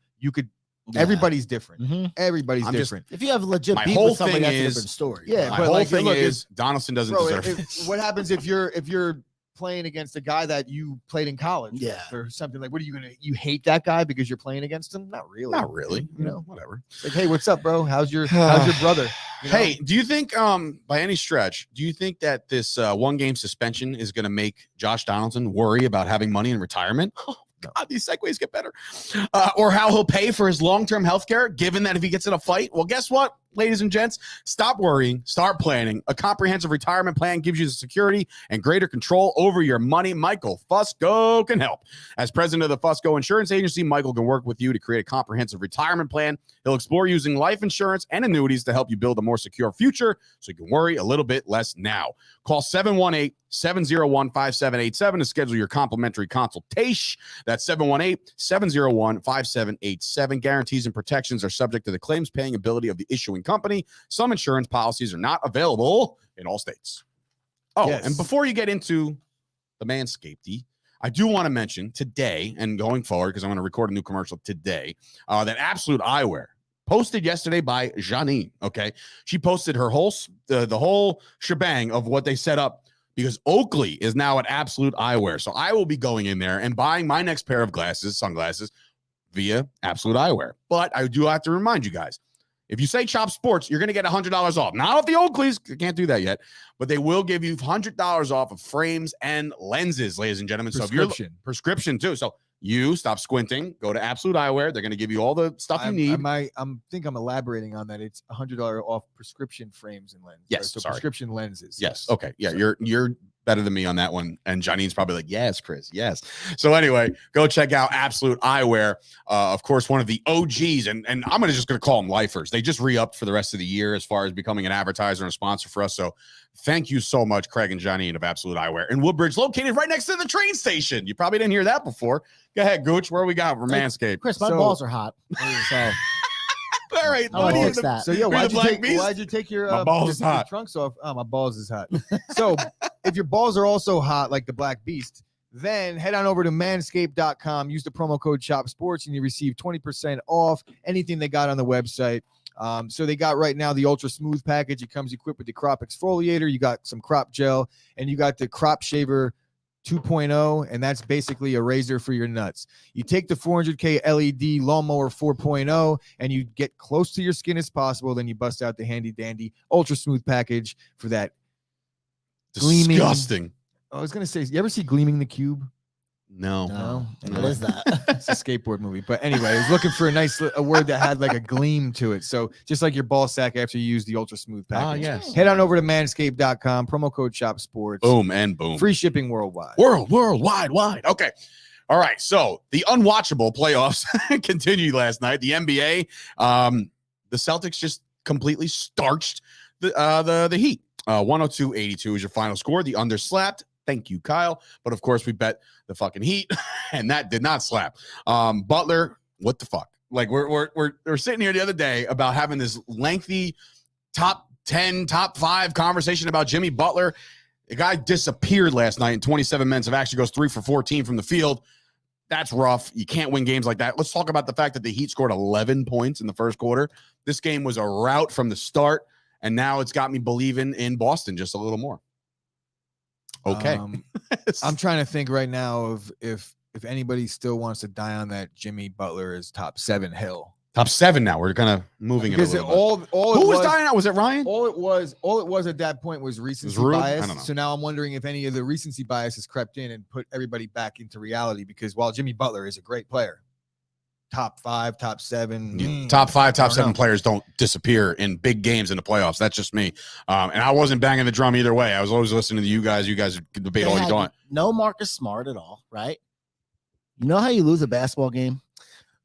Everybody's different. Mm-hmm. Everybody's different. If you have legit my beef whole with somebody, thing that's a is different story. Yeah, my but whole like, thing look, is Donaldson doesn't deserve it. What happens if you're playing against a guy that you played in college or something? Like, what are you hate that guy because you're playing against him? Not really. Whatever. Like, hey, what's up, bro? How's your brother? Hey, do you think by any stretch, do you think that this 1 game suspension is going to make Josh Donaldson worry about having money in retirement? Oh, God, these segues get better. Or how he'll pay for his long-term health care, given that if he gets in a fight, well, guess what, ladies and gents? Stop worrying. Start planning. A comprehensive retirement plan gives you the security and greater control over your money. Michael Fusco can help. As president of the Fusco Insurance Agency, Michael can work with you to create a comprehensive retirement plan. He'll explore using life insurance and annuities to help you build a more secure future so you can worry a little bit less now. Call 718-701-5787 to schedule your complimentary consultation. That's 718-701-5787. Guarantees and protections are subject to the claims paying ability of the issuing company. Some insurance policies are not available in all states. Oh, yes. And before you get into the Manscaped, I do want to mention today and going forward, because I'm going to record a new commercial today, that Absolute Eyewear posted yesterday by Janine. Okay. She posted her whole, the whole shebang of what they set up, because Oakley is now at Absolute Eyewear. So I will be going in there and buying my next pair of sunglasses via Absolute Eyewear. But I do have to remind you guys, if you say Chop Sports, you're going to get $100 off. Not off the Oakleys. You can't do that yet. But they will give you $100 off of frames and lenses, ladies and gentlemen. So if you're prescription too. So you stop squinting, go to Absolute Eyewear. They're going to give you all the stuff you need. I think I'm elaborating on that. It's $100 off prescription frames and lenses. Yes, so prescription lenses. Yes. Okay. Yeah. You're better than me on that one. And Janine's probably like, yes, Chris, yes. So anyway, go check out Absolute Eyewear. Of course, one of the OGs, and I'm just going to call them lifers. They just re-upped for the rest of the year as far as becoming an advertiser and a sponsor for us. So thank you so much, Craig and Janine of Absolute Eyewear in Woodbridge, located right next to the train station. You probably didn't hear that before. Go ahead, Gooch. Where we got for Manscaped? Chris, my balls are hot. So. All right. I want to fix that. So, why'd you take your my balls is hot. Trunks off? Oh, my balls is hot. So, if your balls are also hot like the Black Beast, then head on over to manscaped.com. Use the promo code SHOPSPORTS and you receive 20% off anything they got on the website. So they got right now the Ultra Smooth package. It comes equipped with the Crop Exfoliator. You got some crop gel, and you got the Crop Shaver 2.0, and that's basically a razor for your nuts. You take the 400K LED Lawnmower 4.0, and you get close to your skin as possible. Then you bust out the handy dandy Ultra Smooth package for that Disgusting. Gleaming. I was gonna say, you ever see Gleaming the Cube? No. What is that? It's a skateboard movie. But anyway, I was looking for a word that had like a gleam to it. So just like your ball sack after you use the Ultra Smooth package. Yes. Head on over to manscaped.com, promo code SHOPSPORTS. Boom and boom. Free shipping worldwide. Worldwide. Okay. All right. So the unwatchable playoffs continued last night. The NBA, the Celtics just completely starched the Heat. 102-82 is your final score. The under slapped. Thank you, Kyle. But of course, we bet the fucking Heat, and that did not slap. Butler, what the fuck? Like we're sitting here the other day about having this lengthy top 10, top 5 conversation about Jimmy Butler. The guy disappeared last night in 27 minutes. Of actually goes 3 for 14 from the field. That's rough. You can't win games like that. Let's talk about the fact that the Heat scored 11 points in the first quarter. This game was a rout from the start, and now it's got me believing in Boston just a little more. Okay. I'm trying to think right now of if anybody still wants to die on that Jimmy Butler is top 7 hill. Top 7 now. We're kind of moving it a little bit. Who was dying out? Was it Ryan? All it was at that point was recency bias. I don't know. So now I'm wondering if any of the recency bias has crept in and put everybody back into reality, because while Jimmy Butler is a great player, top 5, top 7, top 5, top 7 players don't disappear in big games in the playoffs. That's just me. And I wasn't banging the drum either way. I was always listening to you guys. You guys debate all you want. No Marcus Smart at all, right? You know how you lose a basketball game?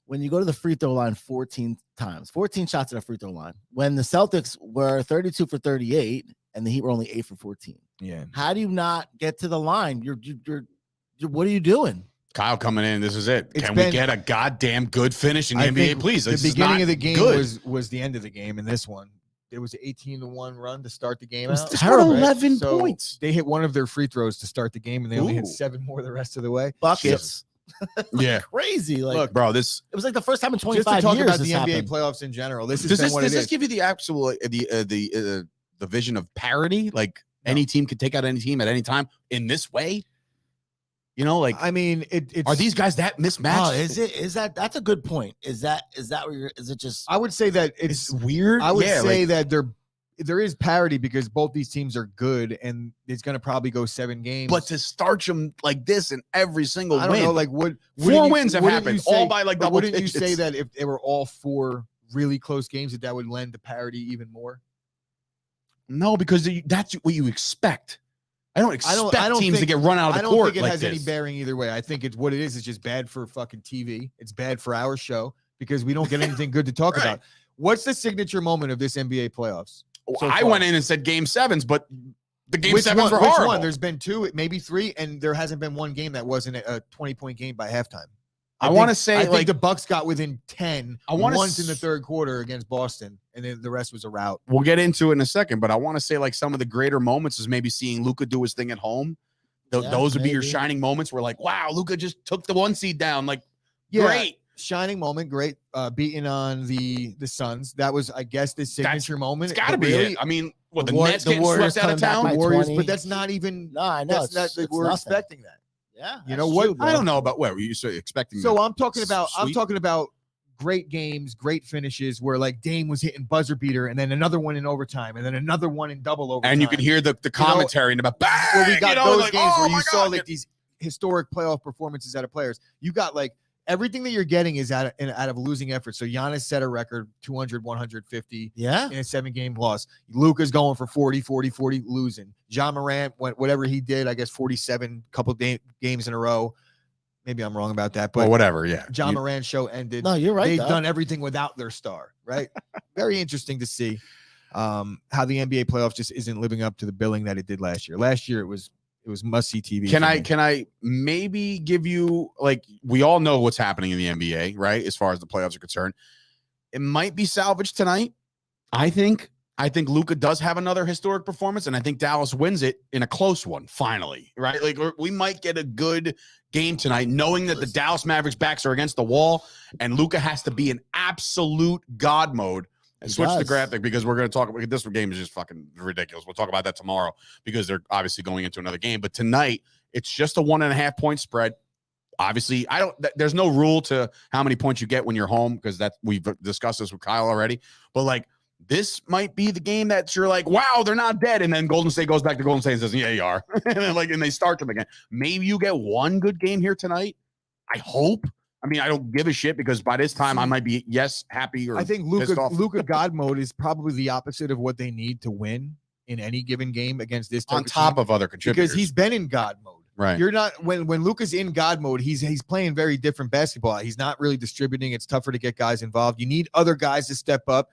When you go to the free throw line 14 times, 14 shots at the free throw line. When the Celtics were 32 for 38 and the Heat were only 8 for 14. Yeah. How do you not get to the line? You're what are you doing? Kyle coming in. This is it. Can we get a goddamn good finish in the NBA, please? The beginning of the game was the end of the game in this one. It was an 18-1 run to start the game. It was terrible. 11 points. They hit one of their free throws to start the game, and they only hit 7 more the rest of the way. Buckets. Yeah, crazy. Like, look, bro, it was like the first time in 25 just to talk years about the NBA playoffs in general. Does this give you the actual the vision of parity? Like any team could take out any team at any time in this way. You know, like, I mean, are these guys that mismatched? Oh, that's a good point. Is that where is it just? I would say that it's weird. I would say that there is parity because both these teams are good, and it's going to probably go 7 games. But to starch them like this in every single I don't know, like 4 wins have happened, all by like double digits. Wouldn't you say that if they were all 4 really close games, that would lend to parity even more? No, because that's what you expect. I don't expect teams to get run out of the court. I don't think it has this. any bearing either way. I think it's what it is. It's just bad for fucking TV. It's bad for our show because we don't get anything good to talk about. What's the signature moment of this NBA playoffs? So I went in and said game 7s, but the game 7s were horrible. Which one? There's been 2, maybe 3, and there hasn't been one game that wasn't a 20-point game by halftime. I think the Bucks got within 10 once in the third quarter against Boston, and then the rest was a rout. We'll get into it in a second, but I want to say like some of the greater moments is maybe seeing Luka do his thing at home. Those would be your shining moments where like, wow, Luka just took the 1 seed down. Like, great. Shining moment, great. Beating on the Suns. That was, I guess, the signature moment. It's got to be it. I mean, what, the Nets getting swept out of town? The Warriors, but that's not even. No, I know. We're expecting that. Yeah, you know what? I don't know about what were you expecting. So I'm talking about great games, great finishes where like Dame was hitting buzzer beater, and then another one in overtime, and then another one in double overtime. And you could hear the commentary in about where we got those games where you saw like these historic playoff performances out of players. You got like everything that you're getting is out of losing effort. So Giannis set a record 200, 150 in a 7-game loss. Luka's going for 40, losing. Ja Morant went whatever he did, I guess 47 games in a row. Maybe I'm wrong about that, but whatever. Yeah. Ja Morant's show ended. No, you're right. They've done everything without their star, right? Very interesting to see how the NBA playoffs just isn't living up to the billing that it did last year. Last year it was must-see TV. Can I maybe give you, like, we all know what's happening in the NBA, right? As far as the playoffs are concerned, it might be salvaged tonight. I think Luka does have another historic performance, and I think Dallas wins it in a close one, finally, right? Like, we might get a good game tonight, knowing that the Dallas Mavericks' backs are against the wall, and Luka has to be in absolute God mode. And switch the graphic, because we're going to talk about this game is just fucking ridiculous. We'll talk about that tomorrow because they're obviously going into another game. But tonight, it's just a 1.5 point spread. Obviously, there's no rule to how many points you get when you're home, because we've discussed this with Kyle already. But like, this might be the game that you're like, wow, they're not dead. And then Golden State goes back to Golden State and says, yeah, you are. and they start them again. Maybe you get one good game here tonight. I hope. I mean, I don't give a shit, because by this time I might be happy or I think Luka God mode is probably the opposite of what they need to win in any given game against this type on top of other contributors, because he's been in God mode. Right. You're not when Luka's in God mode, he's playing very different basketball. He's not really distributing. It's tougher to get guys involved. You need other guys to step up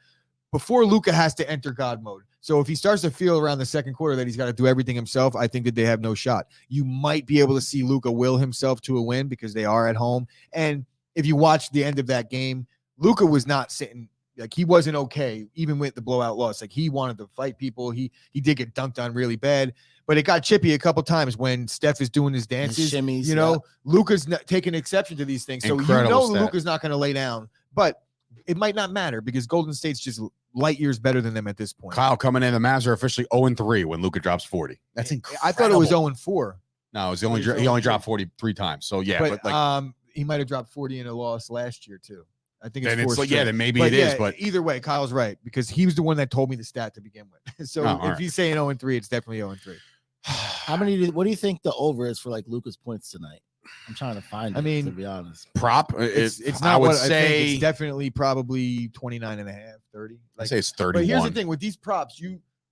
before Luka has to enter God mode. So if he starts to feel around the second quarter that he's got to do everything himself, I think that they have no shot. You might be able to see Luka will himself to a win because they are at home. And if you watch the end of that game, Luka was not sitting, like, he wasn't okay, even with the blowout loss. Like, he wanted to fight people. He did get dunked on really bad, but it got chippy a couple times when Steph is doing his dances. His shimmies, you know, Luka's taking exception to these things. So Luka's not going to lay down, but it might not matter because Golden State's just light years better than them at this point. Kyle, coming in, the Mavs are officially 0-3 when Luka drops 40. That's incredible. I thought it was 0-4. No, it was he only dropped 40 3 times. So yeah, but like, he might have dropped 40 in a loss last year too. I think it's like, yeah, then maybe it is. But either way, Kyle's right, because he was the one that told me the stat to begin with. So if he's saying 0-3, it's definitely 0-3. What do you think the over is for like Luka's points tonight? I'm trying to find it, to be honest. Prop, it's not what I think. It's definitely probably 29.5, 30. I say it's 31. But here's the thing with these props,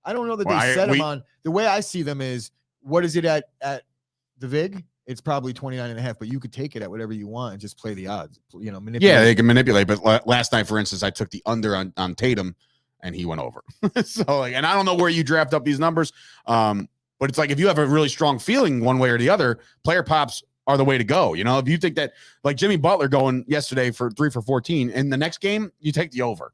I don't know that they set them on. The way I see them is, what is it at the VIG? It's probably 29.5, but you could take it at whatever you want and just play the odds. Manipulate. Yeah, they can manipulate. But last night, for instance, I took the under on Tatum, and he went over. So, like, and I don't know where you draft up these numbers, but it's like, if you have a really strong feeling one way or the other, player props are the way to go. You know, if you think that, like Jimmy Butler going yesterday for 3 for 14, in the next game, you take the over.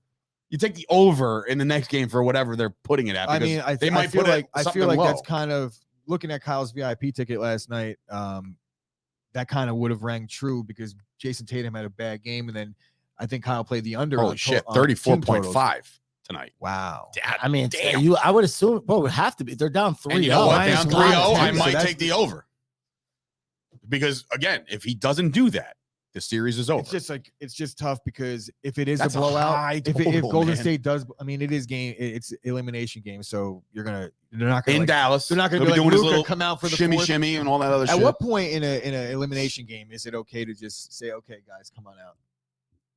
You take the over in the next game for whatever they're putting it at. I mean, I feel like that's kind of, looking at Kyle's VIP ticket last night, that kind of would have rang true because Jason Tatum had a bad game, and then I think Kyle played the under. Holy shit, 34.5 tonight. Wow. I mean, I would assume, it would have to be. They're down 3-0. You know what? Down 3-0, I might take the over. Because, again, if he doesn't do that, the series is over. It's just tough because if it is a blowout, if Golden State does, I mean, it's elimination game, so they're not gonna, in Dallas. They're not going to be like, Luka come out for the shimmy and all that other shit. At what point in an elimination game is it okay to just say, okay, guys, come on out?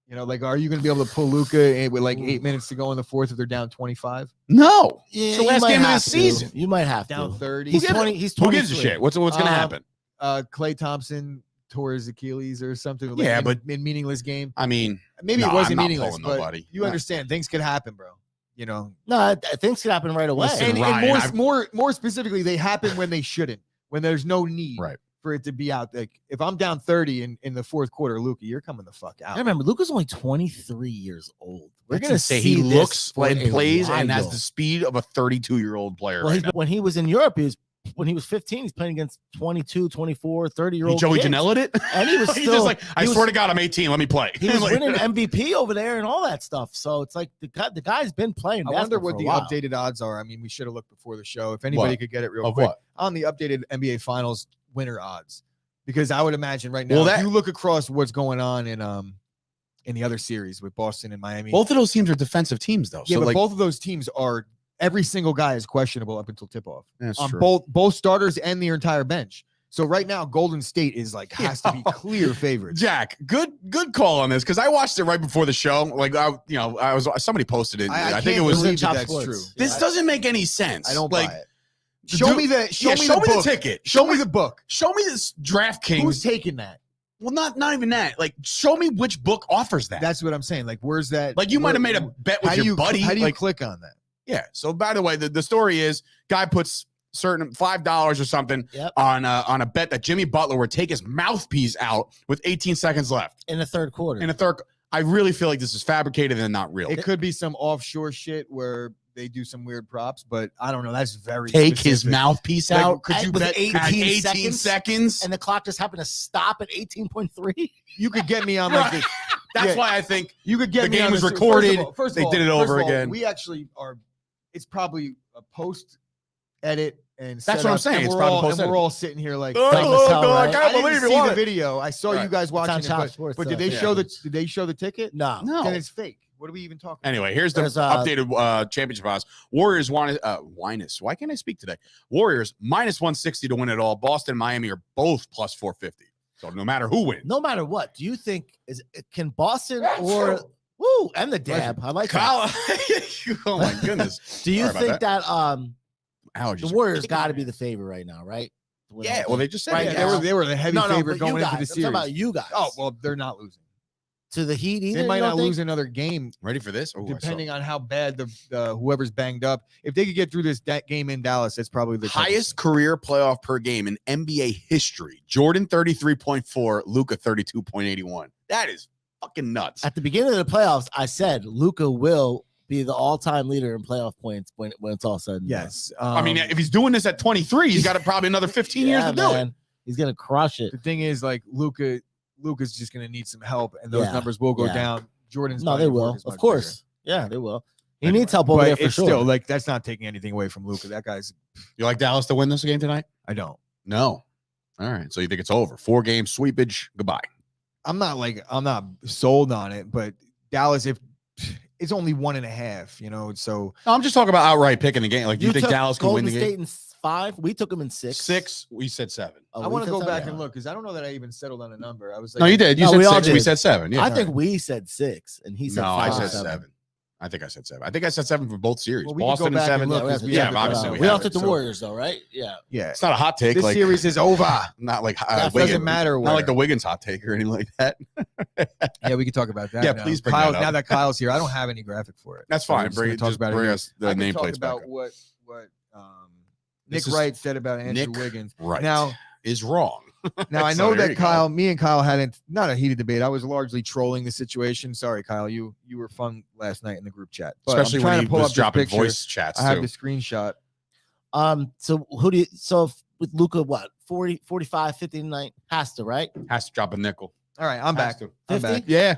You know, like, are you going to be able to pull Luka with like 8 minutes to go in the fourth if they're down 25? No. Yeah, it's the last game of the season. You might have down 30. He's 20. He's 20. Who gives a shit? What's going to happen? Klay Thompson tore his Achilles or something. But in meaningless game. I mean, maybe it wasn't meaningless, but you understand things could happen, bro. You know, no, things could happen right away. And more specifically, they happen when they shouldn't, when there's no need for it to be out. Like, if I'm down 30 in the fourth quarter, Luka, you're coming the fuck out. I remember Luka's only 23 years old. We're gonna say he looks and plays and has the speed of a 32-year-old player. Well, when he was in Europe, when he was 15, he's playing against 22, 24, 30-year-old Joey Janela it? And he was still just like, I swear to God, I'm 18. Let me play. He was winning MVP over there and all that stuff. So it's like the guy's been playing. I wonder what the updated odds are. I mean, we should have looked before the show. If anybody could get it real quick. On the updated NBA Finals winner odds. Because I would imagine right now, if you look across what's going on in the other series with Boston and Miami. Both of those teams are defensive teams, though. Yeah, so but both of those teams are, every single guy is questionable up until tip-off. That's on true. both starters and their entire bench. So right now, Golden State is like has to be clear favorites. Jack, good call on this because I watched it right before the show. Like somebody posted it. I think it was. Believe that's true. This doesn't make any sense. I don't like, buy it. Show me the book. ticket. Show me the book. Show me this DraftKings. Who's taking that? Well, not even that. Like, show me which book offers that. That's what I'm saying. Like, where's that? Like, you might have made a bet with your buddy. How do you click on that? Yeah. So, by the way, the story is guy puts certain $5 or something on a bet that Jimmy Butler would take his mouthpiece out with 18 seconds left in the third quarter. I really feel like this is fabricated and not real. It could be some offshore shit where they do some weird props, but I don't know. That's very take specific. his mouthpiece out. Could you bet 18 seconds? And the clock just happened to stop at 18.3? You could get me on like this. That's why I think you could get the me game on was this. recorded. First they of all, did it over again. We actually are. It's probably a post edit. And that's what I'm saying. It's probably we're all sitting here like, I can't believe see the video. I saw you guys watching it, but did they show the ticket? No. Then it's fake. What are we even talking about? Anyway, here's the updated championship odds. Warriors Winus. Why can't I speak today? Warriors minus 160 to win it all. Boston and Miami are both plus 450. So no matter who wins. No matter what, do you think can Boston or woo and the dab? I like Kyle. Oh my goodness. Do you think that allergies the Warriors got to be the favorite right now, right? Yeah, well, they just said they were the heavy favorite going into the series. I'm talking about you guys. Oh, well, they're not losing. To the Heat either? They might not lose another game. Ready for this? Depending on how bad the whoever's banged up. If they could get through this game in Dallas, that's probably the highest career playoff per game in NBA history. Jordan 33.4, Luka 32.81. That is fucking nuts. At the beginning of the playoffs, I said Luka will be the all-time leader in playoff points when it's all said and done. Yes. I mean, if he's doing this at 23, he's got probably another 15 years to do it. He's gonna crush it. The thing is, like Luka's just gonna need some help, and those numbers will go down. Jordan's they will, of course. Bigger. Yeah, they will. He needs help over there for sure. Still, like, that's not taking anything away from Luka. That guy's. You like Dallas to win this game tonight? I don't. No. All right. So you think it's over? 4-game sweepage. Goodbye. I'm not sold on it, but Dallas, if it's only 1.5, so no, I'm just talking about outright picking the game. Like, do you think Dallas can win the game? Golden State in 5. We took them in 6. 6. We said 7. I want to go back and look because I don't know that I even settled on a number. I was like, no, you did. You said 6. We said 7. Yeah. I think we said 6, and he said 5. I said 7. I think I said 7. I think I said 7 for both series. Well, Boston and 7. Obviously we all took the Warriors, though, right? Yeah. It's not a hot take. This series is over. Not like doesn't matter. Not like the Wiggins hot take or anything like that. Yeah, we can talk about that. Yeah, now. please bring Kyle, that up. Now that Kyle's here, I don't have any graphic for it. That's fine. Bring us the nameplates back. About what Nick Wright said about Andrew Wiggins. Right now is wrong. Now I know that me and Kyle had not a heated debate. I was largely trolling the situation. Sorry, Kyle. You were fun last night in the group chat, but especially when he was dropping voice chats. I have the screenshot. So with Luka, what 40, 45, 50 tonight has to has to drop a nickel. All right, I'm back. I'm back. Yeah.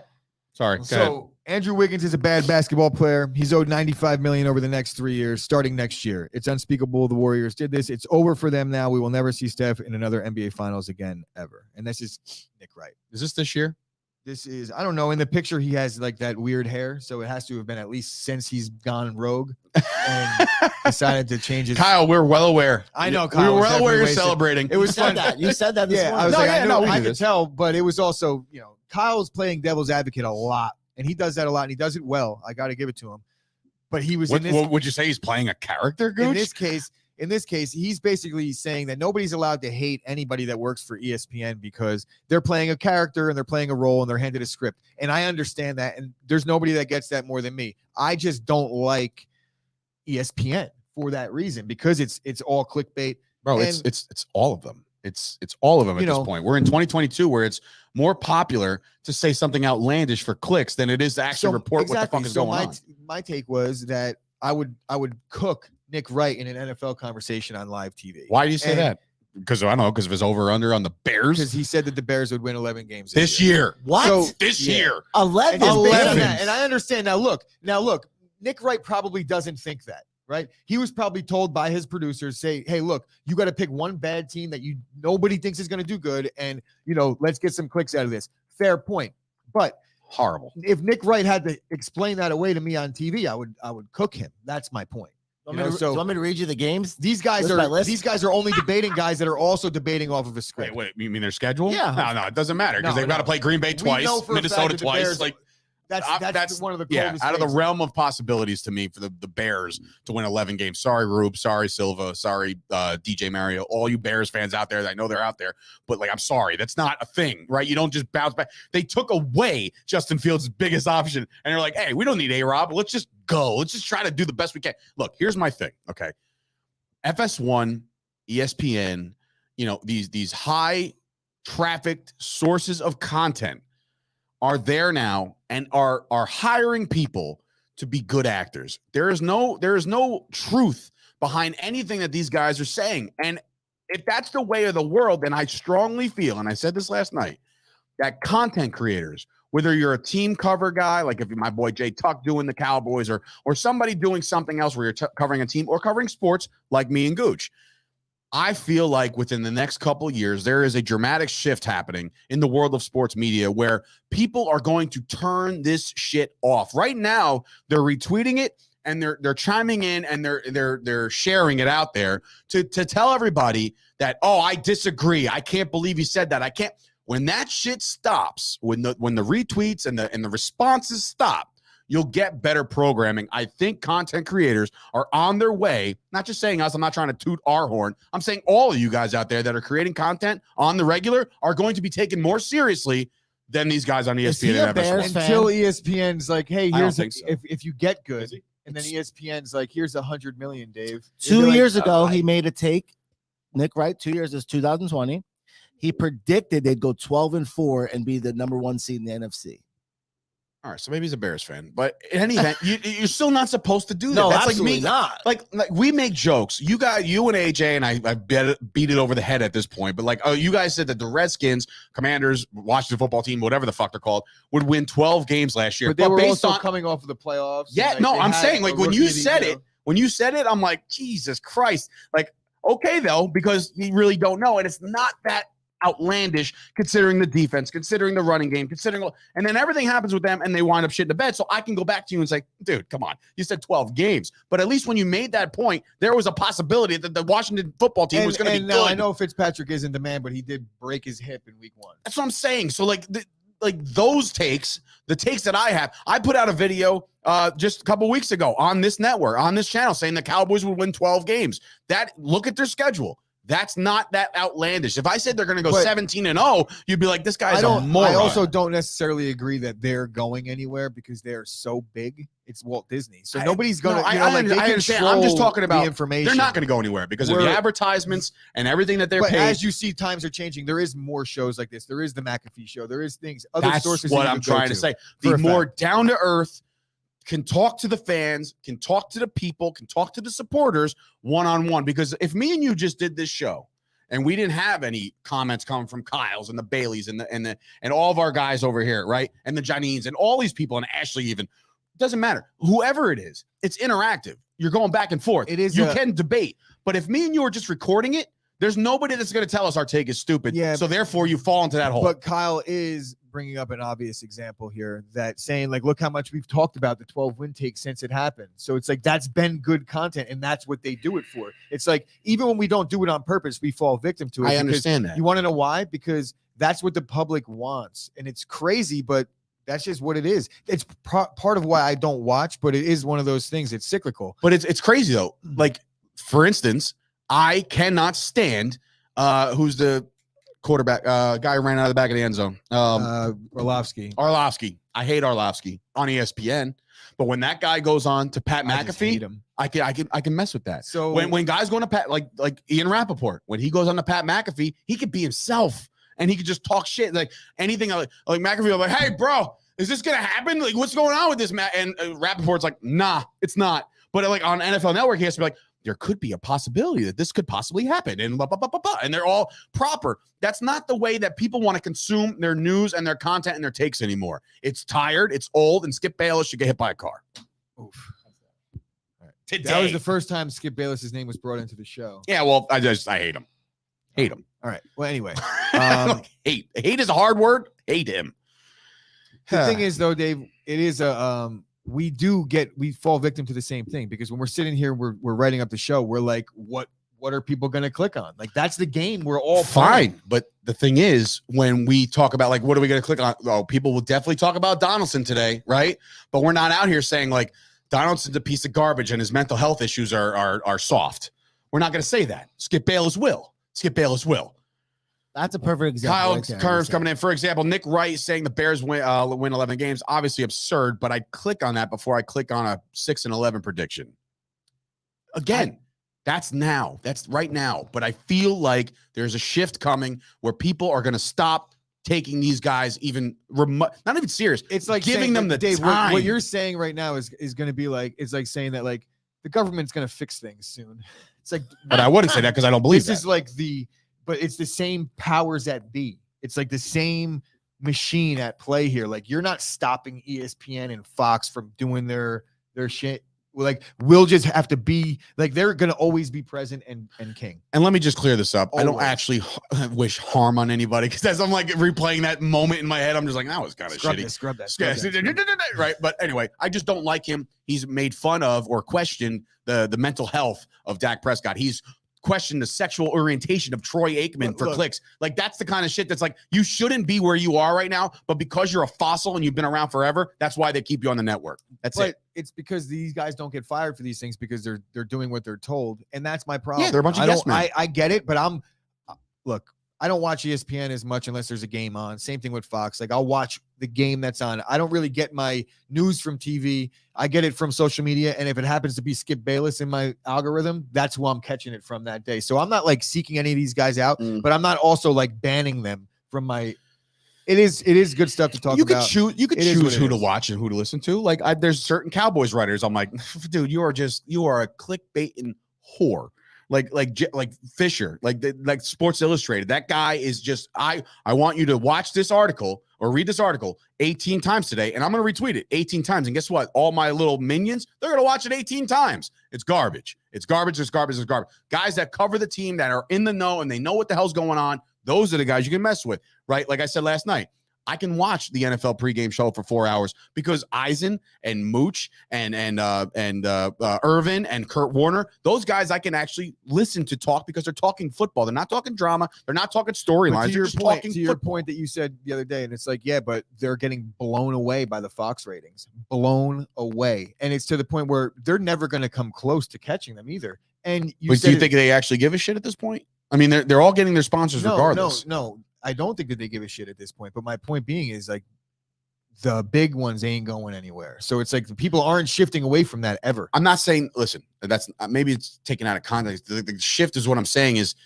Sorry. So Andrew Wiggins is a bad basketball player. He's owed $95 million over the next 3 years, starting next year. It's unspeakable. The Warriors did this. It's over for them now. We will never see Steph in another NBA Finals again, ever. And this is Nick Wright. Is this year? This is, I don't know. In the picture, he has like that weird hair, so it has to have been at least since he's gone rogue and decided to change his. Kyle, we're well aware. I know, Kyle. We were well aware you're celebrating. It was fun. You said that. This morning. I was I could tell, but it was also, Kyle's playing devil's advocate a lot. And he does that a lot, and he does it well. I got to give it to him. But he was would you say he's playing a character, Gooch? In this case, he's basically saying that nobody's allowed to hate anybody that works for ESPN because they're playing a character and they're playing a role and they're handed a script. And I understand that, and there's nobody that gets that more than me. I just don't like ESPN for that reason because it's all clickbait. Bro, it's all of them. It's all of them at this point. We're in 2022 where it's more popular to say something outlandish for clicks than it is to actually report what the fuck is going on. My take was that I would cook Nick Wright in an NFL conversation on live TV. Why do you say that? Because I don't know, because of his over-under on the Bears? Because he said that the Bears would win 11 games this year. What? So, this year. 11. And I understand. Now look, Nick Wright probably doesn't think that. Right? He was probably told by his producers, say, hey, look, you got to pick one bad team that nobody thinks is going to do good. And, let's get some clicks out of this. Fair point. But horrible. If Nick Wright had to explain that away to me on TV, I would cook him. That's my point. Do you want me to read you the games? These guys are only debating guys that are also debating off of a script. Wait, you mean their schedule? Yeah. No, it doesn't matter because they've got to play Green Bay twice, Minnesota twice. Like that's one of the coldest out of the things. realm of possibilities to me for the Bears to win 11 games. Sorry, Rube. Sorry, Silva. Sorry, DJ Mario. All you Bears fans out there, I know they're out there, but like, I'm sorry, that's not a thing, right? You don't just bounce back. They took away Justin Fields' biggest option, and they're like, hey, we don't need A-Rob. Let's just go. Let's just try to do the best we can. Look, here's my thing. Okay, FS1, ESPN, these high trafficked sources of content are there now and are hiring people to be good actors. There is no truth behind anything that these guys are saying. And if that's the way of the world, then I strongly feel, and I said this last night, that content creators, whether you're a team cover guy, like if my boy Jay Tuck doing the Cowboys or somebody doing something else where you're covering a team or covering sports like me and Gooch, I feel like within the next couple of years, there is a dramatic shift happening in the world of sports media where people are going to turn this shit off. Right now, they're retweeting it and they're chiming in and they're sharing it out there to tell everybody that, oh, I disagree. I can't believe you said that. I can't. When that shit stops, when the retweets and the responses stop, you'll get better programming. I think content creators are on their way, not just saying us, I'm not trying to toot our horn. I'm saying all of you guys out there that are creating content on the regular are going to be taken more seriously than these guys on ESPN. Until ESPN's like, hey, here's so. if you get good, and then ESPN's like, here's $100 million, Dave. 2 years ago, he made a take, Nick, right? 2 years is 2020. He predicted they'd go 12-4 and be the number 1 seed in the NFC. All right, so maybe he's a Bears fan, but in any event, you're still not supposed to do that. No, that's absolutely like me. not. Like we make jokes. You and AJ and I beat it over the head at this point. But like, oh, you guys said that the Redskins, Commanders, Washington football team, whatever the fuck they're called, would win 12 games last year. But they were also coming off of the playoffs. Yeah, no, I'm saying like when you said it, I'm like, Jesus Christ. Like, okay though, because you really don't know, and it's not that outlandish considering the defense, considering the running game, and then everything happens with them and they wind up shit in the bed. So I can go back to you and say, dude, come on. You said 12 games, but at least when you made that point, there was a possibility that the Washington football team was going to be good. I know Fitzpatrick is in demand, but he did break his hip in week 1. That's what I'm saying. So like those takes, the takes that I have, I put out a video just a couple weeks ago on this network, on this channel, saying the Cowboys would win 12 games. Look at their schedule. That's not that outlandish. If I said they're going to go 17-0, you'd be like, this guy's a moron. I also don't necessarily agree that they're going anywhere because they're so big. It's Walt Disney. So nobody's going to, I understand. I'm just talking about the information. They're not going to go anywhere because of the advertisements and everything that they're paid. But as you see, times are changing. There is more shows like this. There is the McAfee show. There is things. That's what I'm trying to say. The more down to earth, can talk to the fans, can talk to the people, can talk to the supporters one-on-one. Because if me and you just did this show and we didn't have any comments coming from Kyle's and the Baileys and all of our guys over here, right? And the Janines and all these people and Ashley even, doesn't matter. Whoever it is, it's interactive. You're going back and forth. You can debate. But if me and you are just recording it, there's nobody that's going to tell us our take is stupid. Yeah, so therefore you fall into that hole. But Kyle is bringing up an obvious example here that saying like, look how much we've talked about the 12 win take since it happened. So it's like, that's been good content and that's what they do it for. It's like, even when we don't do it on purpose, we fall victim to it. I understand that. You want to know why? Because that's what the public wants. And it's crazy, but that's just what it is. It's part of why I don't watch, but it is one of those things. It's cyclical. But it's crazy though. Like, for instance, I cannot stand who's the quarterback guy who ran out of the back of the end zone. Orlovsky. I hate Orlovsky on ESPN. But when that guy goes on to Pat McAfee, I can mess with that. So when guys go on to Pat, like Ian Rappaport, when he goes on to Pat McAfee, he could be himself and he could just talk shit. Like anything like McAfee will be like, hey bro, is this gonna happen? Like, what's going on with this, Matt? And Rappaport's like, nah, it's not. But like on NFL Network, he has to be like, there could be a possibility that this could possibly happen, and blah, blah, blah, blah, blah. And they're all proper. That's not the way that people want to consume their news and their content and their takes anymore. It's tired, it's old, and Skip Bayless should get hit by a car. Oof. Today. That was the first time Skip Bayless's name was brought into the show. Yeah, well, I hate him. Hate him. All right. Well, anyway. Hate is a hard word. Hate him. The thing is, though, Dave, it is a we fall victim to the same thing, because when we're sitting here, we're writing up the show, we're like, what are people going to click on? Like, that's the game we're all playing. Fine. But the thing is, when we talk about like, what are we going to click on? Oh, people will definitely talk about Donaldson today, right? But we're not out here saying like Donaldson's a piece of garbage and his mental health issues are soft. We're not going to say that. Skip Bayless will. That's a perfect example. Kyle Curves coming in. For example, Nick Wright saying the Bears win 11 games. Obviously absurd, but I'd click on that before I click on a 6-11 prediction. Again, that's now. That's right now. But I feel like there's a shift coming where people are going to stop taking these guys even not even serious. It's like giving them the Dave, time. what you're saying right now is going to be like, it's like saying that like the government's going to fix things soon. It's like, but I wouldn't say that because I don't believe this is like but it's the same powers that be. It's like the same machine at play here. Like, you're not stopping ESPN and Fox from doing their shit. Like, we'll just have to be like, they're going to always be present and king. And let me just clear this up. Always. I don't actually wish harm on anybody, because as I'm like replaying that moment in my head, I'm just like, that was kind of shitty. Scrub that. Right. But anyway, I just don't like him. He's made fun of or questioned the mental health of Dak Prescott. He's question the sexual orientation of Troy Aikman for clicks. Like, that's the kind of shit that's like, you shouldn't be where you are right now, but because you're a fossil and you've been around forever, that's why they keep you on the network. That's it. It's because these guys don't get fired for these things because they're doing what they're told, and that's my problem. Yeah, they're a bunch of yes men. I get it, but look, I don't watch ESPN as much unless there's a game on. Same thing with Fox. Like, I'll watch the game that's on. I don't really get my news from TV. I get it from social media. And if it happens to be Skip Bayless in my algorithm, that's who I'm catching it from that day. So I'm not like seeking any of these guys out, but I'm not also like banning them from my. It is good stuff to talk about. You could choose who to watch and who to listen to. Like, there's certain Cowboys writers. I'm like, dude, you are a clickbaiting whore. Like Fisher, like Sports Illustrated. That guy is just, I want you to watch this article or read this article 18 times today, and I'm going to retweet it 18 times. And guess what? All my little minions, they're going to watch it 18 times. It's garbage. It's garbage. It's garbage. It's garbage. Guys that cover the team, that are in the know, and they know what the hell's going on. Those are the guys you can mess with, right? Like I said last night, I can watch the NFL pregame show for 4 hours because Eisen and Mooch and Irvin and Kurt Warner, those guys I can actually listen to talk because they're talking football. They're not talking drama. They're not talking storylines. To your point that you said the other day, and it's like, yeah, but they're getting blown away by the Fox ratings. Blown away. And it's to the point where they're never going to come close to catching them either. And do you think they actually give a shit at this point? I mean, they're all getting their sponsors regardless. No. I don't think that they give a shit at this point. But my point being is, like, the big ones ain't going anywhere. So it's like the people aren't shifting away from that ever. I'm not saying, listen, that's maybe it's taken out of context. The shift is what I'm saying is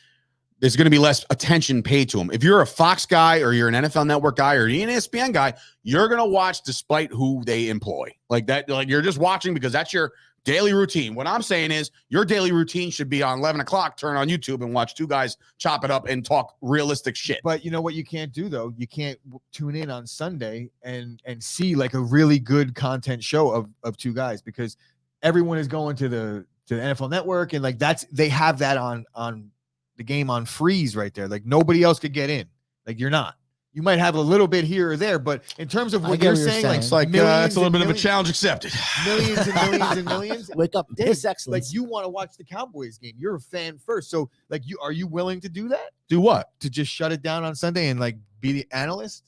there's going to be less attention paid to them. If you're a Fox guy or you're an NFL Network guy or an ESPN guy, you're going to watch despite who they employ. Like that, like you're just watching because that's your daily routine. What I'm saying is your daily routine should be on 11 o'clock, turn on YouTube and watch two guys chop it up and talk realistic shit. But you know what you can't do, though? You can't tune in on Sunday and see like a really good content show of two guys, because everyone is going to the NFL Network, and like they have that on the game on freeze right there. Like, nobody else could get in. Like, you're not. You might have a little bit here or there, but in terms of what you're saying, like, it's like it's a little bit of a challenge accepted. Millions and millions and millions. Wake up, piss excellence. Like, you want to watch the Cowboys game. You're a fan first. So, like, are you willing to do that? Do what? To just shut it down on Sunday and like be the analyst?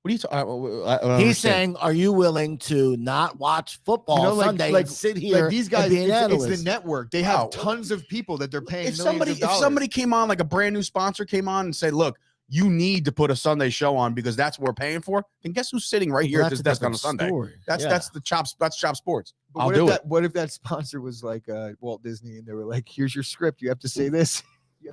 What are you talking? He's saying, are you willing to not watch football Sunday and sit here? Like, these guys, and be an analyst? It's the network. They have tons of people that they're paying. If somebody came on, like a brand new sponsor came on and said, look, you need to put a Sunday show on because that's what we're paying for, then guess who's sitting right here at this desk on a Sunday? That's Chop Sports. But I'll do it. What if that sponsor was like Walt Disney and they were like, here's your script, you have to say this.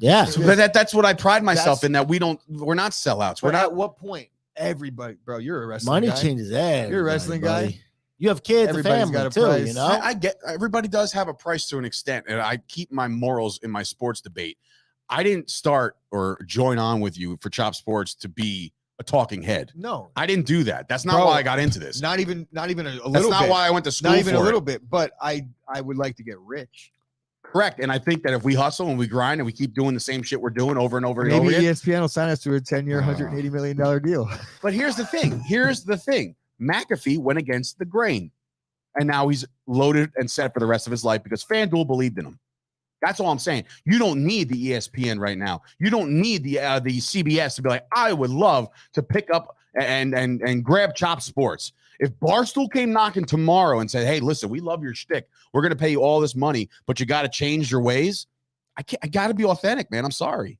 Yeah. That's what I pride myself in, that we're not sellouts. We're not. At what point? Everybody, bro, you're a wrestling guy. Money changes everything. You're a wrestling guy. You have kids, everybody's got a price. You know, I get everybody does have a price to an extent, and I keep my morals in my sports debate. I didn't start or join on with you for Chop Sports to be a talking head. No, I didn't do that. That's not why I got into this. Not even a little bit. That's not why I went to school. Not even a little bit. But I would like to get rich. Correct. And I think that if we hustle and we grind and we keep doing the same shit we're doing over and over and over again, maybe ESPN will sign us to a 10-year, $180 million deal. But here's the thing. McAfee went against the grain. and now he's loaded and set for the rest of his life because FanDuel believed in him. That's all I'm saying. You don't need the ESPN right now. You don't need the CBS to be like, I would love to pick up and grab Chop Sports. If Barstool came knocking tomorrow and said, hey, listen, we love your shtick. We're going to pay you all this money, but you got to change your ways. I got to be authentic, man. I'm sorry.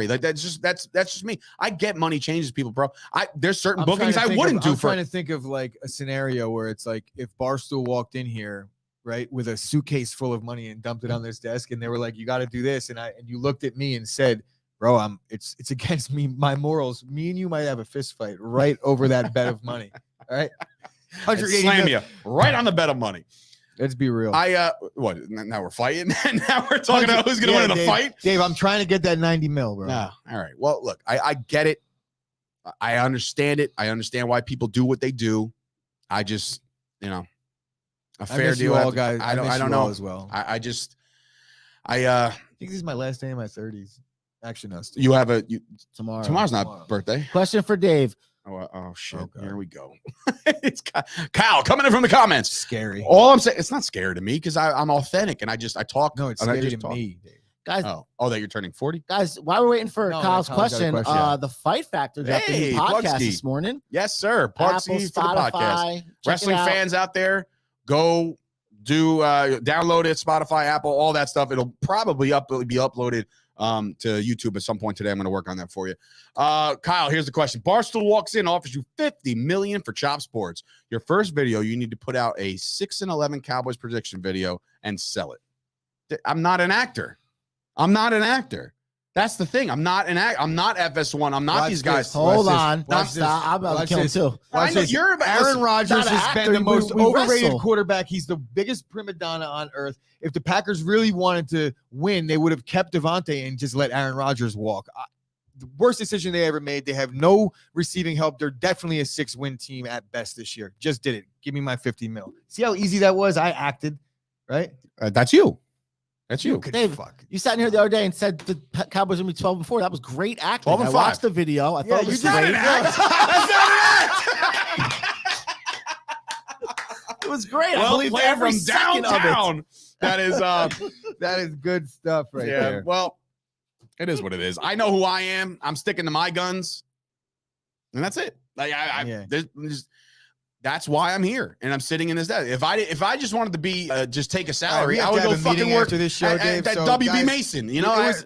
Like that's just me. I get money changes people, bro. There's certain bookings I wouldn't do. I'm trying to think of like a scenario where it's like if Barstool walked in here, right, with a suitcase full of money and dumped it on this desk, and they were like, "You got to do this," and you looked at me and said, "Bro, it's against me, my morals. Me and you might have a fist fight right over that bet of money." All right, slam you right on the bet of money. Let's be real. What? Now we're fighting. Now we're talking about who's going to win in a fight. Dave, I'm trying to get that 90 mil, bro. Nah, all right. Well, look, I get it. I understand it. I understand why people do what they do. I just, a fair deal. All guys. I don't know as well. I think this is my last day in my 30s. Actually, no. You have tomorrow. Tomorrow's not birthday. Question for Dave. Oh shit! Oh, here we go. It's Kyle coming in from the comments. Scary. All I'm saying, it's not scary to me because I'm authentic and I talk. No, it's scary to me, Dave. Guys, that you're turning 40. Guys, while we're waiting for Kyle's question, the Fight Factor dropped a new podcast this morning. Yes, sir. Parksy for the podcast. Wrestling fans out there, go download it. Spotify, Apple, all that stuff. It'll probably be uploaded to YouTube at some point today. I'm going to work on that for you. Kyle, here's the question. Barstool walks in, offers you $50 million for Chop Sports. Your first video, you need to put out a 6-11 Cowboys prediction video and sell it. I'm not an actor. That's the thing. I'm not I'm not FS1. I'm not these guys. Hold on. I'm about to kill him too. Aaron Rodgers has been the most overrated quarterback. He's the biggest prima donna on earth. If the Packers really wanted to win, they would have kept Devontae and just let Aaron Rodgers walk. The worst decision they ever made. They have no receiving help. They're definitely a 6-win team at best this year. Just did it. Give me my 50 mil. See how easy that was? I acted, right? That's you. That's you. Dave, you sat in here the other day and said the Cowboys would be 12-4. That was great acting. 12-5. I watched the video. I thought it was great. That's not an act. It was great. I believe every from second downtown. of it. That is good stuff right there. Well, it is what it is. I know who I am. I'm sticking to my guns, and that's it. Like that's why I'm here, and I'm sitting in this desk. If I just wanted to be just take a salary, I would go fucking work after this show, Dave. At WB Mason.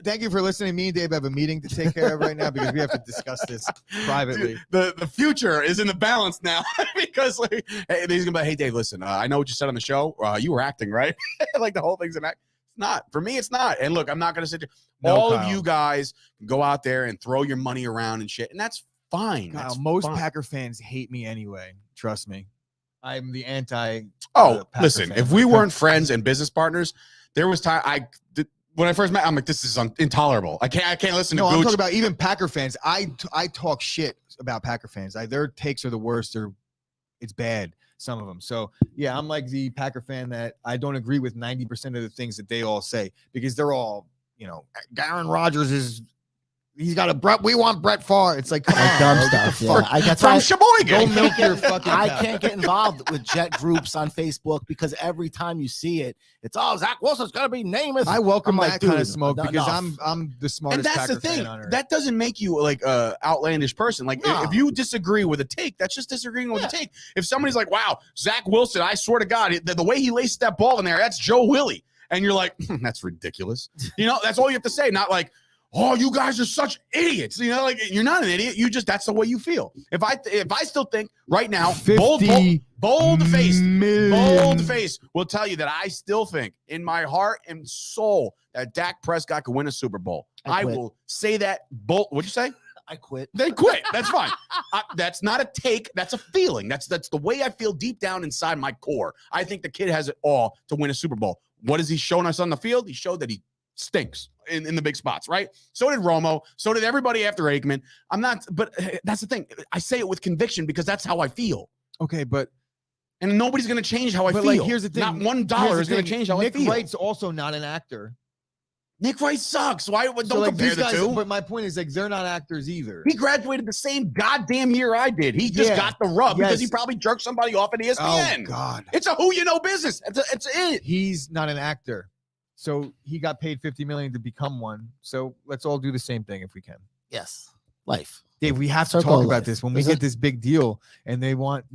Thank you for listening. Me and Dave have a meeting to take care of right now because we have to discuss this privately. Dude, the future is in the balance now because he's gonna be like, hey Dave, listen, I know what you said on the show. You were acting, right? Like the whole thing's an act. It's not for me. It's not. And look, I'm not gonna sit there. All of you guys can go out there and throw your money around and shit, and that's fine. Kyle, most Packer fans hate me anyway. Trust me. I'm the anti. Listen, fan. If we weren't friends and business partners, there was time when I first met, I'm like, this is intolerable. I can't listen to Gooch. I'm talking about even Packer fans. I talk shit about Packer fans. Their takes are the worst. It's bad, some of them. So yeah, I'm like the Packer fan that I don't agree with 90% of the things that they all say because they're all, Aaron Rodgers is. He's got a Brett. We want Brett Favre. It's like dumb stuff. Yeah. From Sheboygan. Don't milk your fucking. I can't get involved with Jet groups on Facebook because every time you see it, it's Zach Wilson's gonna be Namath. I welcome that kind of smoke because I'm the smartest. And that's Packer the thing. Fan on earth. That doesn't make you like a outlandish person. Like if you disagree with a take, that's just disagreeing with a take. If somebody's like, "Wow, Zach Wilson," I swear to God, the way he laced that ball in there, that's Joe Willie, and you're like, that's ridiculous. That's all you have to say. Not like. Oh, you guys are such idiots. You're not an idiot. That's the way you feel. If I still think right now, bold face will tell you that I still think in my heart and soul that Dak Prescott could win a Super Bowl. I will say that. What'd you say? I quit. They quit. That's fine. That's not a take. That's a feeling. That's the way I feel deep down inside my core. I think the kid has it all to win a Super Bowl. What has he shown us on the field? He showed that he stinks in the big spots, right? So did Romo. So did everybody after Aikman. But that's the thing. I say it with conviction because that's how I feel. Okay, and nobody's going to change how I feel. Like, here's the thing. Not $1 is going to change how I feel. Nick Wright's also not an actor. Nick Wright sucks. Why? Don't So, like, compare these the guys, two. but my point is, like, they're not actors either. He graduated the same goddamn year I did. He just got the rub because he probably jerked somebody off at ESPN. Oh God, it's a who you know business. It's it. He's not an actor, so he got paid $50 million to become one. So let's all do the same thing if we can. Yes, life. Dave, we have to Circle talk of about life. this when we get this big deal, and they want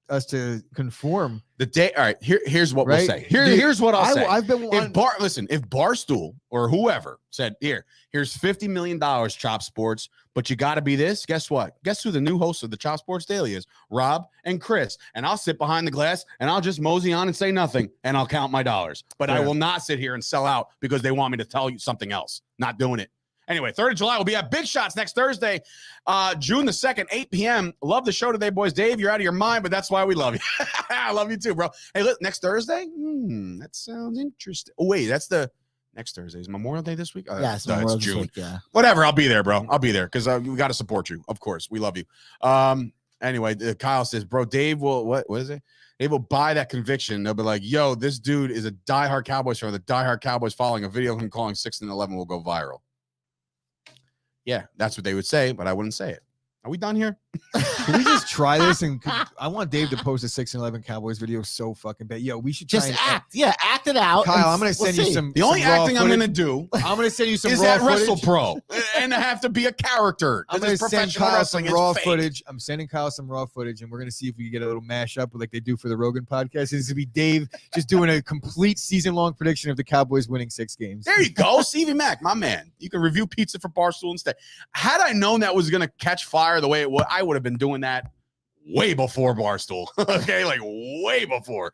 us to conform. The day. All right. Here's what we'll Right? say. Here's what I'll say. I've been If Barstool or whoever said, here's $50 million, Chop Sports, but you got to be this. Guess what? Guess who the new host of the Chop Sports Daily is? Rob and Chris. And I'll sit behind the glass and I'll just mosey on and say nothing and I'll count my dollars. But I will not sit here and sell out because they want me to tell you something else. Not doing it. Anyway, 3rd of July, we'll be at Big Shots next Thursday, June the 2nd, 8 p.m. Love the show today, boys. Dave, you're out of your mind, but that's why we love you. I love you too, bro. Hey, look, next Thursday? That sounds interesting. Oh, wait, that's the next Thursday. Is Memorial Day this week? Yes, no, it's June. week, yeah. Whatever, I'll be there, bro. I'll be there because we got to support you. Of course, we love you. Anyway, Kyle says, bro, Dave will, what is it? Dave will buy that conviction. They'll be like, yo, this dude is a diehard Cowboys fan. The diehard Cowboys following a video of him calling 6th and 11 will go viral. Yeah, that's what they would say, but I wouldn't say it. Are we done here? Can we just try this? And I want Dave to post a 6 and 11 Cowboys video so fucking bad. Yo, we should try Just act. Yeah, act it out. Kyle, I'm going to send you some. The only some raw acting I'm footage. going to do I'm going to send you some is raw that footage. WrestlePro and I have to be a character. I'm going to send professional Kyle wrestling some is raw fake. footage. I'm sending Kyle some raw footage, and we're going to see if we can get a little mashup like they do for the Rogan podcast. It's going to be Dave just doing a complete season-long prediction of the Cowboys winning 6 games. There you go, Stevie Mac, my man. You can review pizza for Barstool instead. Had I known that was going to catch fire the way it would, I would have been doing that way before Barstool. Okay, like way before.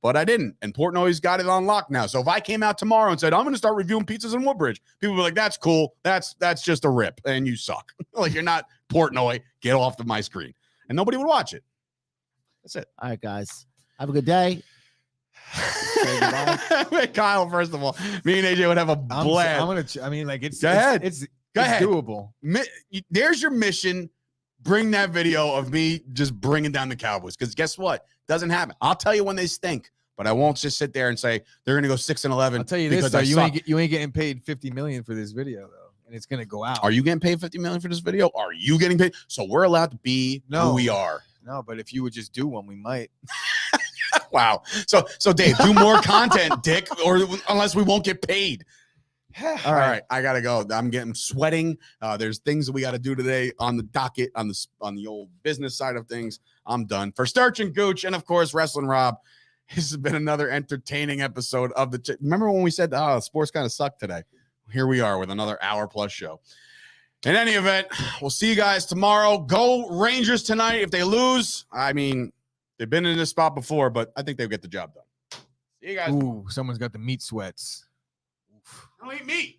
But I didn't. And Portnoy's got it on lock now. So if I came out tomorrow and said, I'm going to start reviewing pizzas in Woodbridge, people would be like, that's cool. That's just a rip. And you suck. Like, you're not Portnoy. Get off of my screen. And nobody would watch it. That's it. All right, guys. Have a good day. Kyle, first of all, me and AJ would have a blast. Go ahead. It's doable. There's your mission. Bring that video of me just bringing down the Cowboys. Because guess what? Doesn't happen. I'll tell you when they stink, but I won't just sit there and say they're going to go 6 and 11. I'll tell you this, though, you ain't getting paid $50 million for this video, though, and it's going to go out. Are you getting paid $50 million for this video? Are you getting paid? So we're allowed to be who we are. No, but if you would just do one, we might. Wow. So Dave, do more content, dick, or unless we won't get paid. All right, I gotta go. I'm getting sweating. There's things that we got to do today on the docket on the old business side of things. I'm done. For Sturch and Gooch, and of course Wrestling Rob. This has been another entertaining episode of the. Remember when we said, sports kind of sucked today? Here we are with another hour-plus show. In any event, we'll see you guys tomorrow. Go Rangers tonight. If they lose, I mean, they've been in this spot before, but I think they'll get the job done. See you guys. Ooh, someone's got the meat sweats. I don't eat meat.